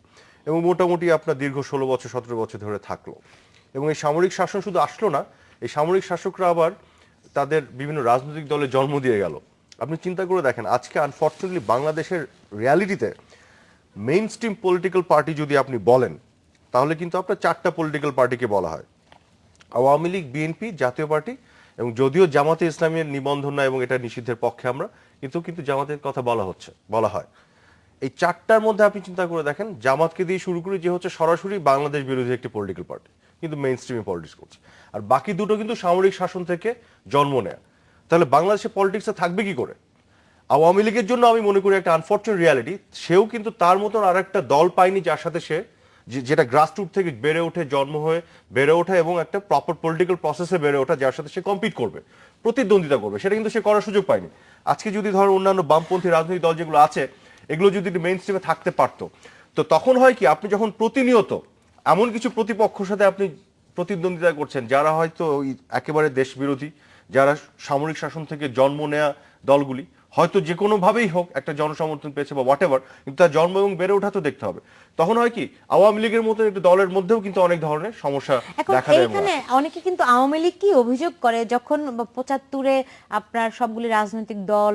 এবং মোটামুটি আপনার দীর্ঘ 16 বছর 17 বছর ধরে থাকলো। এবং এই সামরিক শাসন শুধু আসলো না, এই সামরিক শাসকরা আবার তাদের বিভিন্ন রাজনৈতিক দলে জন্ম দিয়ে গেল। আপনি চিন্তা করে দেখেন, আজকে আনফর্চুনেটলি বাংলাদেশের রিয়ালিটিতে মেইন স্ট্রিম পলিটিক্যাল পার্টি যদি আপনি বলেন, তাহলে কিন্তু আপনার 4টা পলিটিক্যাল পার্টিকে বলা হয়: আওয়ামী লীগ, বিএনপি, জাতীয় পার্টি, এবং যদিও জামাতে ইসলামের নিবন্ধন না এবং এটা নিষিদ্ধের পক্ষে আমরা, কিন্তু জামাতের কথা বলা হয়। এই 4টার মধ্যে আপনি চিন্তা করে দেখেন, জামাতকে দিয়ে শুরু করি যে হচ্ছে সরাসরি বাংলাদেশ বিরোধী একটি পলিটিক্যাল পার্টি, কিন্তু মেইন স্ট্রিমে পলিটিক্স করছে, আর বাকি দুটো কিন্তু সামরিক শাসন থেকে জন্ম নেয়া। তাহলে বাংলাদেশে পলিটিক্সে থাকবে কি করে? আওয়ামী লীগের জন্য আমি মনে করি একটা আনফর্চুনেট রিয়ালিটি, সেও কিন্তু তার মতন আর একটা দল পায়নি যার সাথে সে যেটা গ্রাসরুট থেকে বেড়ে ওঠে, জন্ম হয়ে বেড়ে ওঠা এবং একটা প্রপার পলিটিক্যাল প্রসেসে বেড়ে ওঠা, যার সাথে সে কম্পিট করবে, প্রতিদ্বন্দ্বিতা করবে, সেটা কিন্তু সে করার সুযোগ পায়নি। আজকে যদি ধরো অন্যান্য বামপন্থী রাজনৈতিক দল যেগুলো আছে, এগুলো যদি মেইন স্ট্রিমে থাকতে পারতো, তো তখন হয় কি, আপনি যখন প্রতিনিয়ত এমন কিছু প্রতিপক্ষের সাথে আপনি প্রতিদ্বন্দ্বিতা করছেন যারা হয়তো একেবারে দেশ বিরোধী, যারা সামরিক শাসন থেকে জন্ম নেয়া দলগুলি হয়তো যে কোনোভাবেই হোক একটা জনসমর্থন পেয়েছে বা হোয়াট এভার, কিন্তু তার জন্ম এবং বেড়ে ওঠা তো দেখতে হবে। তখন হয় কি, আওয়ামী লীগের মতো একটি দলের মধ্যেও কিন্তু অনেক ধরনের সমস্যা দেখা দেয়। এখানে অনেকে কিন্তু আওয়ামী লীগ কি অভিযোগ করে, যখন 75-এ আপনার সবগুলি রাজনৈতিক দল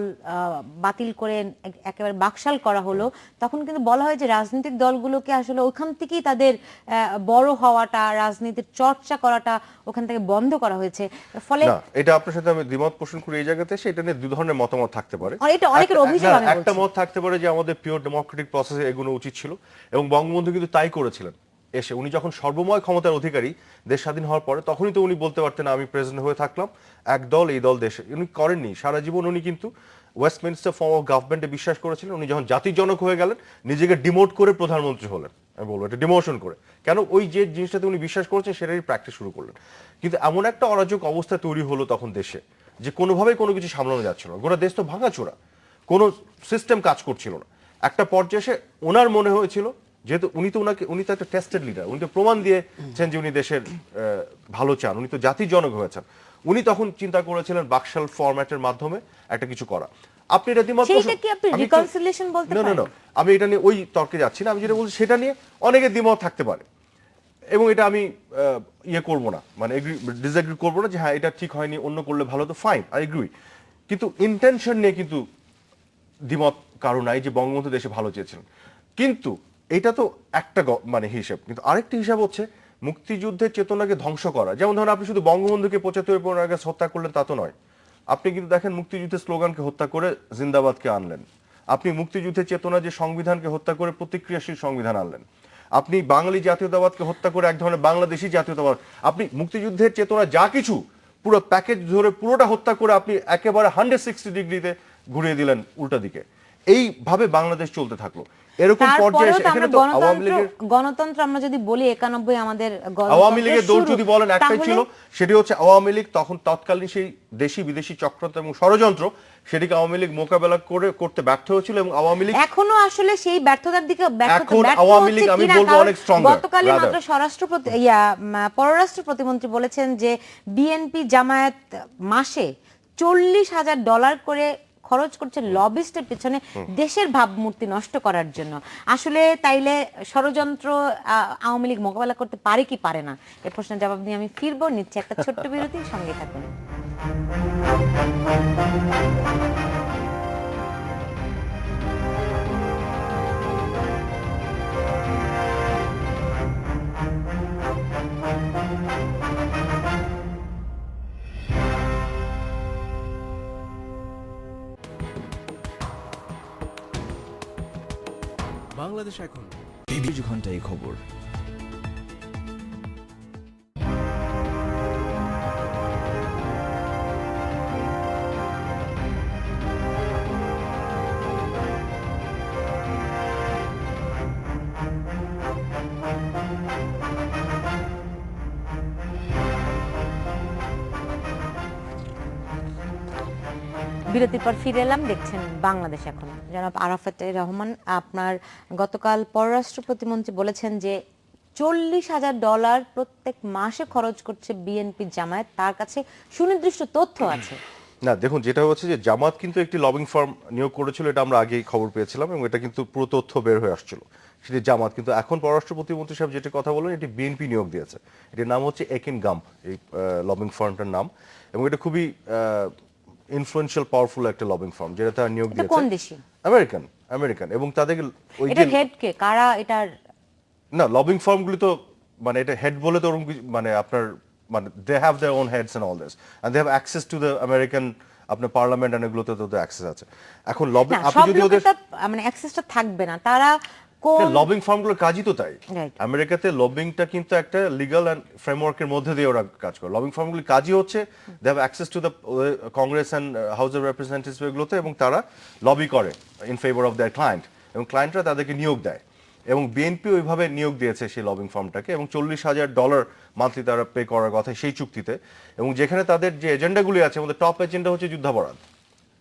বাতিল করে একেবারে বাকশাল করা হলো, তখন কিন্তু বলা হয় যে রাজনৈতিক দলগুলোকে আসলে ওখান থেকেই তাদের বড় হওয়াটা, রাজনীতির চর্চা করাটা ওখান থেকে বন্ধ করা হয়েছে। ফলে না, এটা আপনার সাথে আমি দ্বিমত পোষণ করি এই জায়গাতে। সেটা নিয়ে দুই ধরনের মতামত থাকতে পারে। এটা অনেকের অভিযোগ। আমি একটা বলছি মত থাকতে পারে যে আমাদের পিওর ডেমোক্রেটিক প্রসেসে এগোনো উচিত ছিল, এবং বঙ্গবন্ধু কিন্তু তাই করেছিলেন। এসে উনি যখন সর্বময় ক্ষমতার অধিকারী দেশ স্বাধীন হওয়ার পরে, তখনই তো উনি বলতে পারতেন আমি প্রেসিডেন্ট হয়ে থাকলাম, এক দল এই দল দেশে। উনি করেননি। সারা জীবন উনি কিন্তু ওয়েস্টমিনস্টার ফর্ম অফ গভর্নমেন্টে বিশ্বাস করেছিলেন। উনি যখন জাতির জনক হয়ে গেলেন, নিজেকে ডিমোট করে প্রধানমন্ত্রী হলেন। আমি বলবো এটা ডিমোশন করে। কেন? ওই যে জিনিসটাতে উনি বিশ্বাস করেছেন সেটাই প্র্যাকটিস শুরু করলেন। কিন্তু এমন একটা অরাজক অবস্থা তৈরি হলো তখন দেশে, যে কোনোভাবেই কোনো কিছু সামলানো যাচ্ছিল না। গোটা দেশ তো ভাঙাচোরা, কোনো সিস্টেম কাজ করছিল না। একটা পর্যায়ে এসে ওনার মনে হয়েছিল, যেহেতু উনি তো একটা টেস্টেড লিডার, উনি তো প্রমাণ দিয়েছেন যে উনি দেশের ভালো চান, উনি তো জাতির জনক হয়েছেন, উনি তখন চিন্তা করেছিলেন বাকশাল ফরম্যাটের মাধ্যমে একটা কিছু করা। আপনি এটা দ্বিমত সেইটা কি আপনি রিকনসিলিয়েশন বলতে পারেন? না, আমি এটা নিয়ে ওই তর্কে যাচ্ছি না। আমি যেটা বলছি সেটা নিয়ে অনেকের দ্বিমত থাকতে পারে। এবং এটা আমি ইয়ে করব না, মানে ডিসএগ্রি করব না যে হ্যাঁ এটা ঠিক হয়নি, অন্য করলে ভালো, তো ফাইন, আই এগ্রি। কিন্তু ইন্টেনশন নিয়ে কিন্তু দ্বিমত কারো নাই যে বঙ্গবন্ধু দেশে ভালো চেয়েছিলেন। কিন্তু এটা তো একটা মানে হিসাব, কিন্তু আরেকটি হিসাব হচ্ছে মুক্তিযুদ্ধের চেতনাকে ধ্বংস করা। যেমন ধরুন আপনি শুধু বঙ্গবন্ধুকে 75 আগস্ট হত্যা করলেন তা তো নয়, আপনি কিন্তু দেখেন মুক্তিযুদ্ধের স্লোগানকে হত্যা করে জিন্দাবাদকে আনলেন। আপনি মুক্তিযুদ্ধের চেতনা যে সংবিধানকে হত্যা করে প্রতিক্রিয়াশীল সংবিধান আনলেন। আপনি বাঙালি জাতীয়তাবাদকে হত্যা করে এক ধরনের বাংলাদেশি জাতীয়তাবাদ, আপনি মুক্তিযুদ্ধের চেতনা যা কিছু পুরো প্যাকেজ ধরে পুরোটা হত্যা করে আপনি একেবারে 160 ডিগ্রিতে ঘুরিয়ে দিলেন উল্টা দিকে। এইভাবে বাংলাদেশ চলতে থাকলো। এরকম পর্যায়ে এখানে তো আওয়ামী লীগের গণতন্ত্র আমরা যদি বলি 91 আমাদের আওয়ামী লীগের দৌড় যদি বলেন একটাই ছিল, সেটি হচ্ছে আওয়ামী লীগ তখন তৎকালীন সেই দেশি বিদেশি চক্রান্ত এবং ষড়যন্ত্র, সেটিকে আওয়ামী লীগ মোকাবেলা করতে ব্যর্থ হয়েছিল এবং আওয়ামী লীগ এখনো আসলে সেই ব্যর্থতার দিকে এখন আওয়ামী লীগ আমি বলবো অনেক স্ট্রঙ্গার। গতকালই মাত্র পররাষ্ট্র প্রতিমন্ত্রী বলেছেন যে বিএনপি জামায়াত মাসে $40,000 করে খরচ করছে লবিস্টের পিছনে দেশের ভাবমূর্তি নষ্ট করার জন্য। আসলে তাইলে ষড়যন্ত্র আওয়ামী লীগ মোকাবেলা করতে পারে কি পারে না, এই প্রশ্নের জবাব নিয়ে আমি ফিরবো, নিচ্ছে একটা ছোট্ট বিরতি, সঙ্গে থাকুন। বাংলাদেশ এখন 24 ঘন্টায় খবর। বিরতির পর ফিরে এলাম, দেখছেন বাংলাদেশ এখন। জনাব আরাফাত রহমান, আপনার গতকাল পররাষ্ট্র প্রতিমন্ত্রী বলেছেন যে $40,000 প্রত্যেক মাসে খরচ করছে বিএনপি জামায়াত, তার কাছে সুনির্দিষ্ট তথ্য আছে। না দেখুন, যেটা হচ্ছে যে জামাত কিন্তু একটি লবিং ফার্ম নিয়োগ করেছিল, এটা আমরা আগেই খবর পেয়েছিলাম এবং এটা কিন্তু পুরো তথ্য বের হয়ে আসছিল, সেটি জামাত। কিন্তু এখন পররাষ্ট্র প্রতিমন্ত্রী সাহেব যেটা কথা বলেন, এটি বিএনপি নিয়োগ দিয়েছে। এটির নাম হচ্ছে একিন গাম, এই লবিং ফার্মটার নাম, এবং এটা খুবই ইনফ্লুয়েন্সিয়াল পাওয়ারফুল একটা লবিং ফার্ম, যেটা তারা নিয়োগ দিয়েছে। কোন দেশি? আমেরিকান। এবং তাদেরকে ওই যে এটার হেড কে, কারা এটার? না, লবিং ফার্মগুলি তো মানে এটা হেড বলে তো ওরকম মানে আপনার মানে they have their own heads and all this and they have access to the American আপনার পার্লামেন্ট এন্ড এগুলোতে তো অ্যাক্সেস আছে। এখন লবিং আপনি যদি ওদের মানে অ্যাক্সেসটা থাকবে না, তারা কোন লবিং ফার্মগুলোর কাজই তো তাই। Right. আমেরিকাতে লবিংটা কিন্তু একটা লিগ্যাল এন্ড ফ্রেমওয়ার্কের মধ্যে দিয়ে ওরা কাজ করে। লবিং ফার্মগুলির কাজই হচ্ছে they have access to the Congress and House of Representatives এগুলোতে, এবং তারা লবি করে in favour of their client, এবং ক্লায়েন্টরা তাদেরকে নিয়োগ দেয়। এবং বিএনপি ওইভাবে নিয়োগ দিয়েছে সেই লবিং ফার্মটাকে, এবং $40,000 মান্থলি তারা পে করার কথা সেই চুক্তিতে। এবং যেখানে তাদের যে এজেন্ডাগুলি আছে, আমাদের টপ এজেন্ডা হচ্ছে যুদ্ধাপরাধ।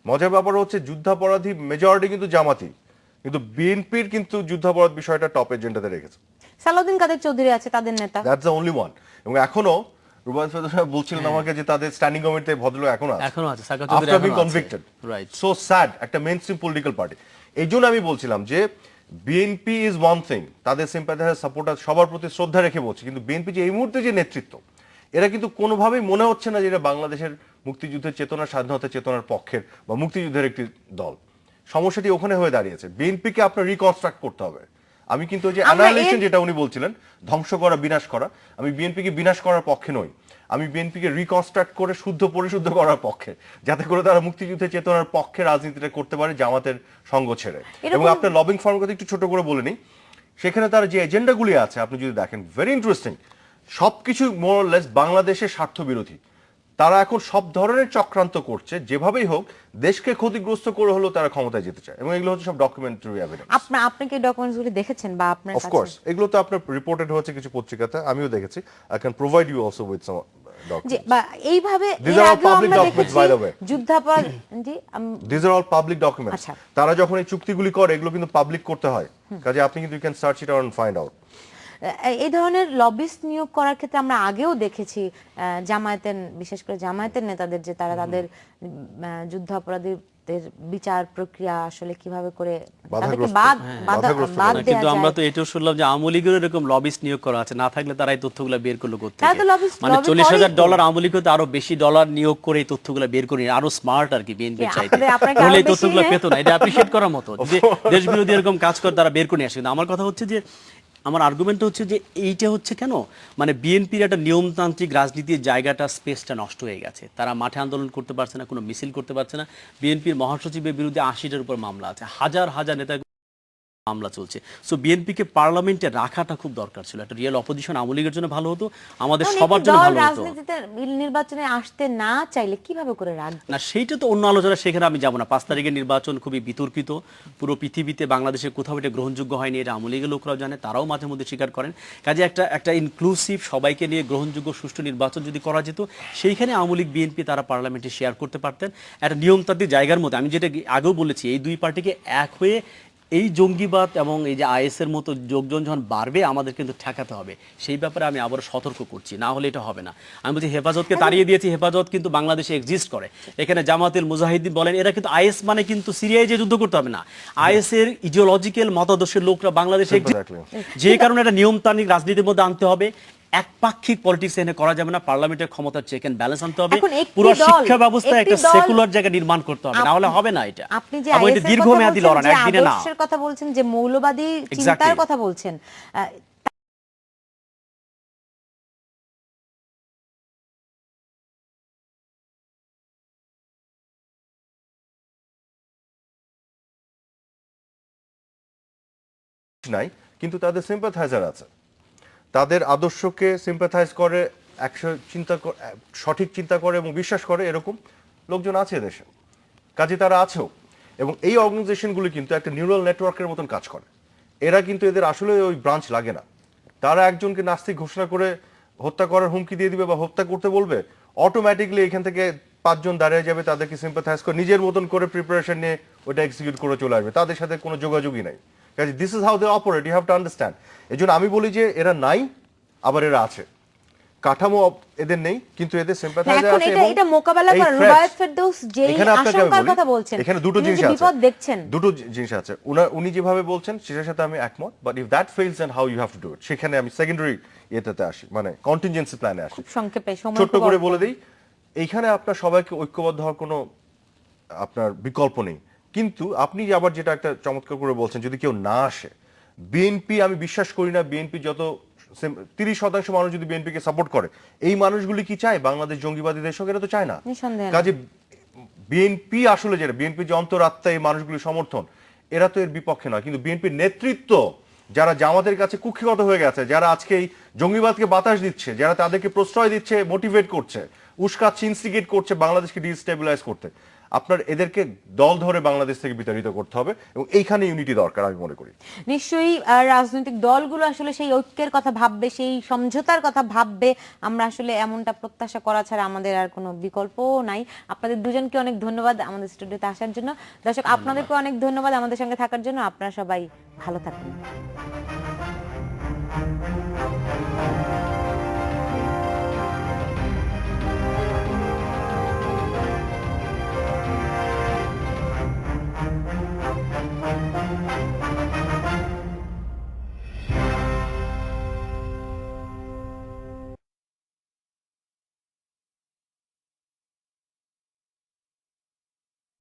মজার ব্যাপার হচ্ছে যুদ্ধাপরাধী মেজরিটি কিন্তু জামাতি, কিন্তু বিএনপির কিন্তু যুদ্ধাপরাধ বিষয়টা টপ এজেন্ডাতে রেখেছে। সালাউদ্দিন কাদের চৌধুরী আছে তাদের নেতা, দ্যাটস দ্য অনলি ওয়ান। এবং এখনো রুবায়ত ফেরদৌস সাহেব বলছিলেন আমাকে যে তাদের স্ট্যান্ডিং কমিটিতে ভদ্রলোক এখনো আছে, সাকা চৌধুরী আফটার বিং এখনো আছে। কনভিক্টেড। রাইট। সো স্যাড, একটা মেইনস্ট্রিম পলিটিক্যাল পার্টি। এই জন্য আমি বলছিলাম যে বিএনপি ইজ ওয়ান থিং, তাদের সিম্প্যাথাইজার সাপোর্টার সবার প্রতি শ্রদ্ধা রেখে বলছি, কিন্তু বিএনপি যে এই মুহূর্তে যে নেতৃত্ব, এরা কিন্তু কোনোভাবেই মনে হচ্ছে না যে এরা বাংলাদেশের মুক্তিযুদ্ধের চেতনা, স্বাধীনতা চেতনার পক্ষের বা মুক্তিযুদ্ধের একটি দল। সমস্যাটি ওখানে হয়ে দাঁড়িয়েছে। বিএনপিকে আপনার রিকনস্ট্রাক্ট করতে হবে। আমি কিন্তু ওই যে অ্যানালাইজেশন যেটা উনি বলছিলেন, ধ্বংস করা, বিনাশ করা, আমি বিএনপিকে বিনাশ করার পক্ষে নই। আমি বিএনপিকে রিকনস্ট্রাক্ট করে শুদ্ধ পরিশুদ্ধ করার পক্ষে, যাতে করে তারা মুক্তিযুদ্ধের চেতনার পক্ষে রাজনীতিটা করতে পারে জামাতের সঙ্গ ছেড়ে। এবং আপনার লবিং ফার্মের কথা একটু ছোট করে বলে নিই, সেখানে তার যে এজেন্ডাগুলি আছে আপনি যদি দেখেন, ভেরি ইন্টারেস্টিং, সবকিছু মোরলেস বাংলাদেশের স্বার্থ বিরোধী। তারা এখন সব ধরনের চক্রান্ত করছে, যেভাবেই হোক দেশকে ক্ষতিগ্রস্ত করে হলেও তারা ক্ষমতায় যেতে চায়, এবং এগুলো হচ্ছে সব ডকুমেন্টারি এভিডেন্স। আপনি কি ডকুমেন্টসগুলি দেখেছেন বা আপনার অফ কোর্স এগুলো তো আপনার রিপোর্টেড হচ্ছে কিছু পত্রিকাতে, আমিও দেখেছি। I can provide you also with some যে ডকুমেন্টস। বা এইভাবে These এর are all আগেও public আমরা documents, দেখেছি by the way. যুদ্ধাপরাধ, জি this are all public documents. আচ্ছা। তারা যখন এই চুক্তিগুলি করে এগুলো কিন্তু পাবলিক করতে হয়, কাজে আপনি কিন্তু you can search it and find out. এই ধরনের লবিস্ট নিয়োগ করার ক্ষেত্রে আমরা আগেও দেখেছি জামায়াতের, বিশেষ করে জামায়াতের নেতাদের, যে তারা তাদের যুদ্ধাপরাধীর বিচার প্রক্রিয়া আসলে কিভাবে করে তাদেরকে বাধাগ্রস্ত। বাধাগ্রস্ত বাদ করে। দেয়া কিন্তু আমরা যায়। তো এটাও শুনলাম যে আওয়ামী লীগের এরকম লবিস্ট নিয়োগ করা আছে, না থাকলে তারা এই তথ্যগুলো বের করলো কোথা তারা থেকে? তো lobbyist- মানে lobby $40,000 করেই তো। আওয়ামী লীগ হতে আরো বেশি ডলার নিয়োগ করে এই তথ্যগুলো বের করে নিয়ে আরো স্মার্ট আর কি বিএনপি হ্যাঁ, চাইতে, আপনাকে তাহলে আরো এই তথ্যগুলো বেশি, পেত না। এটা অ্যাপ্রিশিয়েট করার মতো যদি দেশ বিরোধী এরকম কাজ করে তারা বের করে নিয়ে আসে। কিন্তু আমার কথা হচ্ছে যে আমার আর্গুমেন্ট হচ্ছে যে এইটা হচ্ছে কেন মানে বিএনপির একটা নিয়মতান্ত্রিক রাজনীতির জায়গাটা স্পেসটা নষ্ট হয়ে গেছে। তারা মাঠে আন্দোলন করতে পারছে না, কোনো মিছিল করতে পারছে না। বিএনপির মহাসচিবের বিরুদ্ধে 80টার উপর মামলা আছে, হাজার হাজার নেতা মামলা চলছে। সো বিএনপিকে পার্লামেন্টে রাখাটা খুব দরকার ছিল। একটা রিয়েল অপোজিশন আওয়ামী লীগের জন্য ভালো হতো, আমাদের কারণ সবার একটি জন্য দল ভালো হতো। রাজনীতিতে নির্বাচনে আসতে না চাইলে কিভাবে করে রাখবে? না সেইটা তো অন্য আলোচনা, সেখানে আমি যাব না। 5 তারিখের নির্বাচন খুবই বিতর্কিত, পুরো পৃথিবীতে বাংলাদেশে কোথাও এটা গ্রহণযোগ্য হয়নি, এটা আওয়ামী লীগের লোকরাও জানে, তারাও মাঝে মধ্যে স্বীকার করেন। কাজে একটা ইনক্লুসিভ সবাইকে নিয়ে গ্রহণযোগ্য সুষ্ঠু নির্বাচন যদি করা যেত, সেইখানে আওয়ামী লীগ বিএনপি তারা পার্লামেন্টে শেয়ার করতে পারতেন একটা নিয়মতান্ত্রিক জায়গার মধ্যে। আমি যেটা আগেও বলেছি, এই দুই পার্টিকে এক হয়ে এই জঙ্গিবাদ এবং এই যে আইএসের মতো যোগজন যখন বাড়বে আমাদের কিন্তু ঠেকাতে হবে। সেই ব্যাপারে আমি আবার সতর্ক করছি, না হলে এটা হবে না। আমি বলছি হেফাজতকে তাড়িয়ে দিয়েছি, হেফাজত কিন্তু বাংলাদেশে এক্সিস্ট করে। এখানে জামাতের মুজাহিদিন বলেন, এরা কিন্তু আইএস মানে কিন্তু সিরিয়ায় যে যুদ্ধ করতে হবে না, আইএস এর ইডিওলজিক্যাল মতাদর্শের লোকরা বাংলাদেশে Exactly. যে কারণে একটা নিয়মতান্ত্রিক রাজনীতির মধ্যে আনতে হবে। একপাক্ষিক পলিটিক্স এনে করা যাবে না, পার্লামেন্টের ক্ষমতার চেক এন্ড ব্যালেন্স আনতে হবে। এখন একটি পুরো দল- শিক্ষা ব্যবস্থা একটি একটা দল- সেকুলার জায়গা নির্মাণ করতে হবে, না হলে হবে না এটা। আপনি যে এবং এটা আইএসের দীর্ঘমেয়াদী কথা লড়াই, বলছেন, যে একদিনে না। আদর্শের কথা বলছেন, যে মৌলবাদী চিন্তার Exactly. কথা বলছেন, নাই, কিন্তু তাদের সিম্প্যাথাইজার আছে, তাদের আদর্শকে সিম্প্যাথাইজ করে, সঠিক চিন্তা করে এবং বিশ্বাস করে, এরকম লোকজন আছে দেশে। কাজে তারা আছেও, এবং এই অর্গানাইজেশনগুলি কিন্তু একটা নিউরাল নেটওয়ার্কের মতন কাজ করে। এরা কিন্তু এদের আসলে ওই ব্রাঞ্চ লাগে না। তারা একজনকে নাস্তিক ঘোষণা করে হত্যা করার হুমকি দিয়ে দিবে বা হত্যা করতে বলবে, অটোমেটিকলি এখান থেকে 5 জন দাঁড়িয়ে যাবে, তাদেরকে সিম্প্যাথাইজ করে নিজের মতন করে প্রিপারেশন নিয়ে ওটা এক্সিকিউট করে চলে আসবে। তাদের সাথে কোনো যোগাযোগই নাই। কাজে this is how they operate, you have to understand. এই জন্য আমি বলি যে এরা নাই, আবার এরা আছে। কাঠামো এদের নেই, কিন্তু এদের সিম্প্যাথাইজার এখন আছে। এটা এবং এটা মোকাবেলা এই করেন threats- রুবায়েত ফেরদৌস যে এখানে আপনাকে আমি আশঙ্কার বলি, কথা বলছেন, এখানে দুটো তিনি জিনিস যে আছে, বিপদ দেখছেন। দুটো জিনিস আছে। উনি যেভাবে বলছেন সেটার সাথে আমি একমত, but if that fails then how you have to do it, সেখানে আমি সেকেন্ডারি এটাতে আসি, মানে কন্টিনজেন্সি প্ল্যানে আসি। খুব সংক্ষেপে, সময় ছোট্ট খুব করে অল্প। বলে দিই, এইখানে আপনার সবাইকে ঐক্যবদ্ধ হওয়ার কোনো আপনার বিকল্প নেই। কিন্তু আপনি আবার যেটা একটা চমৎকার করে বলছেন, যদি কেউ না আসে, বিএনপি, আমি বিশ্বাস করি না বিএনপি যত 30% মানুষ যদি বিএনপিকে সাপোর্ট করে, এই মানুষগুলি কি চায় বাংলাদেশ জঙ্গিবাদী দেশ হোক? এরা তো চায় না। নিঃসন্দেহে না। কাজে বিএনপি আসলে যেটা, বিএনপি যে অন্তরাত্মা, এই মানুষগুলি সমর্থন, এরা তো এর বিপক্ষে নয়। কিন্তু বিএনপির নেতৃত্ব যারা জামাতের কাছে কুক্ষিগত হয়ে গেছে, যারা আজকে এই জঙ্গিবাদকে বাতাস দিচ্ছে, যারা তাদেরকে প্রশ্রয় দিচ্ছে, মোটিভেট করছে, উস্কাচ্ছে, ইনস্টিগেট করছে বাংলাদেশকে ডিস্টেবিলাইজ করতে, আপনার এদেরকে দল ধরে বাংলাদেশ থেকে বিতাড়িত করতে হবে, এবং এইখানে ইউনিটি দরকার আমি মনে করি। নিশ্চয়ই রাজনৈতিক দলগুলো আসলে সেই ঐক্যের কথা ভাববে, সেই সমঝোতার কথা ভাববে। আমরা আসলে এমনটা প্রত্যাশা করা ছাড়া আমাদের আর কোনো বিকল্পও নাই। আপনাদের দুজনকে অনেক ধন্যবাদ আমাদের স্টুডিওতে আসার জন্য। দর্শক, আপনাদেরকে অনেক ধন্যবাদ আমাদের সঙ্গে থাকার জন্য। আপনারা সবাই ভালো থাকুন।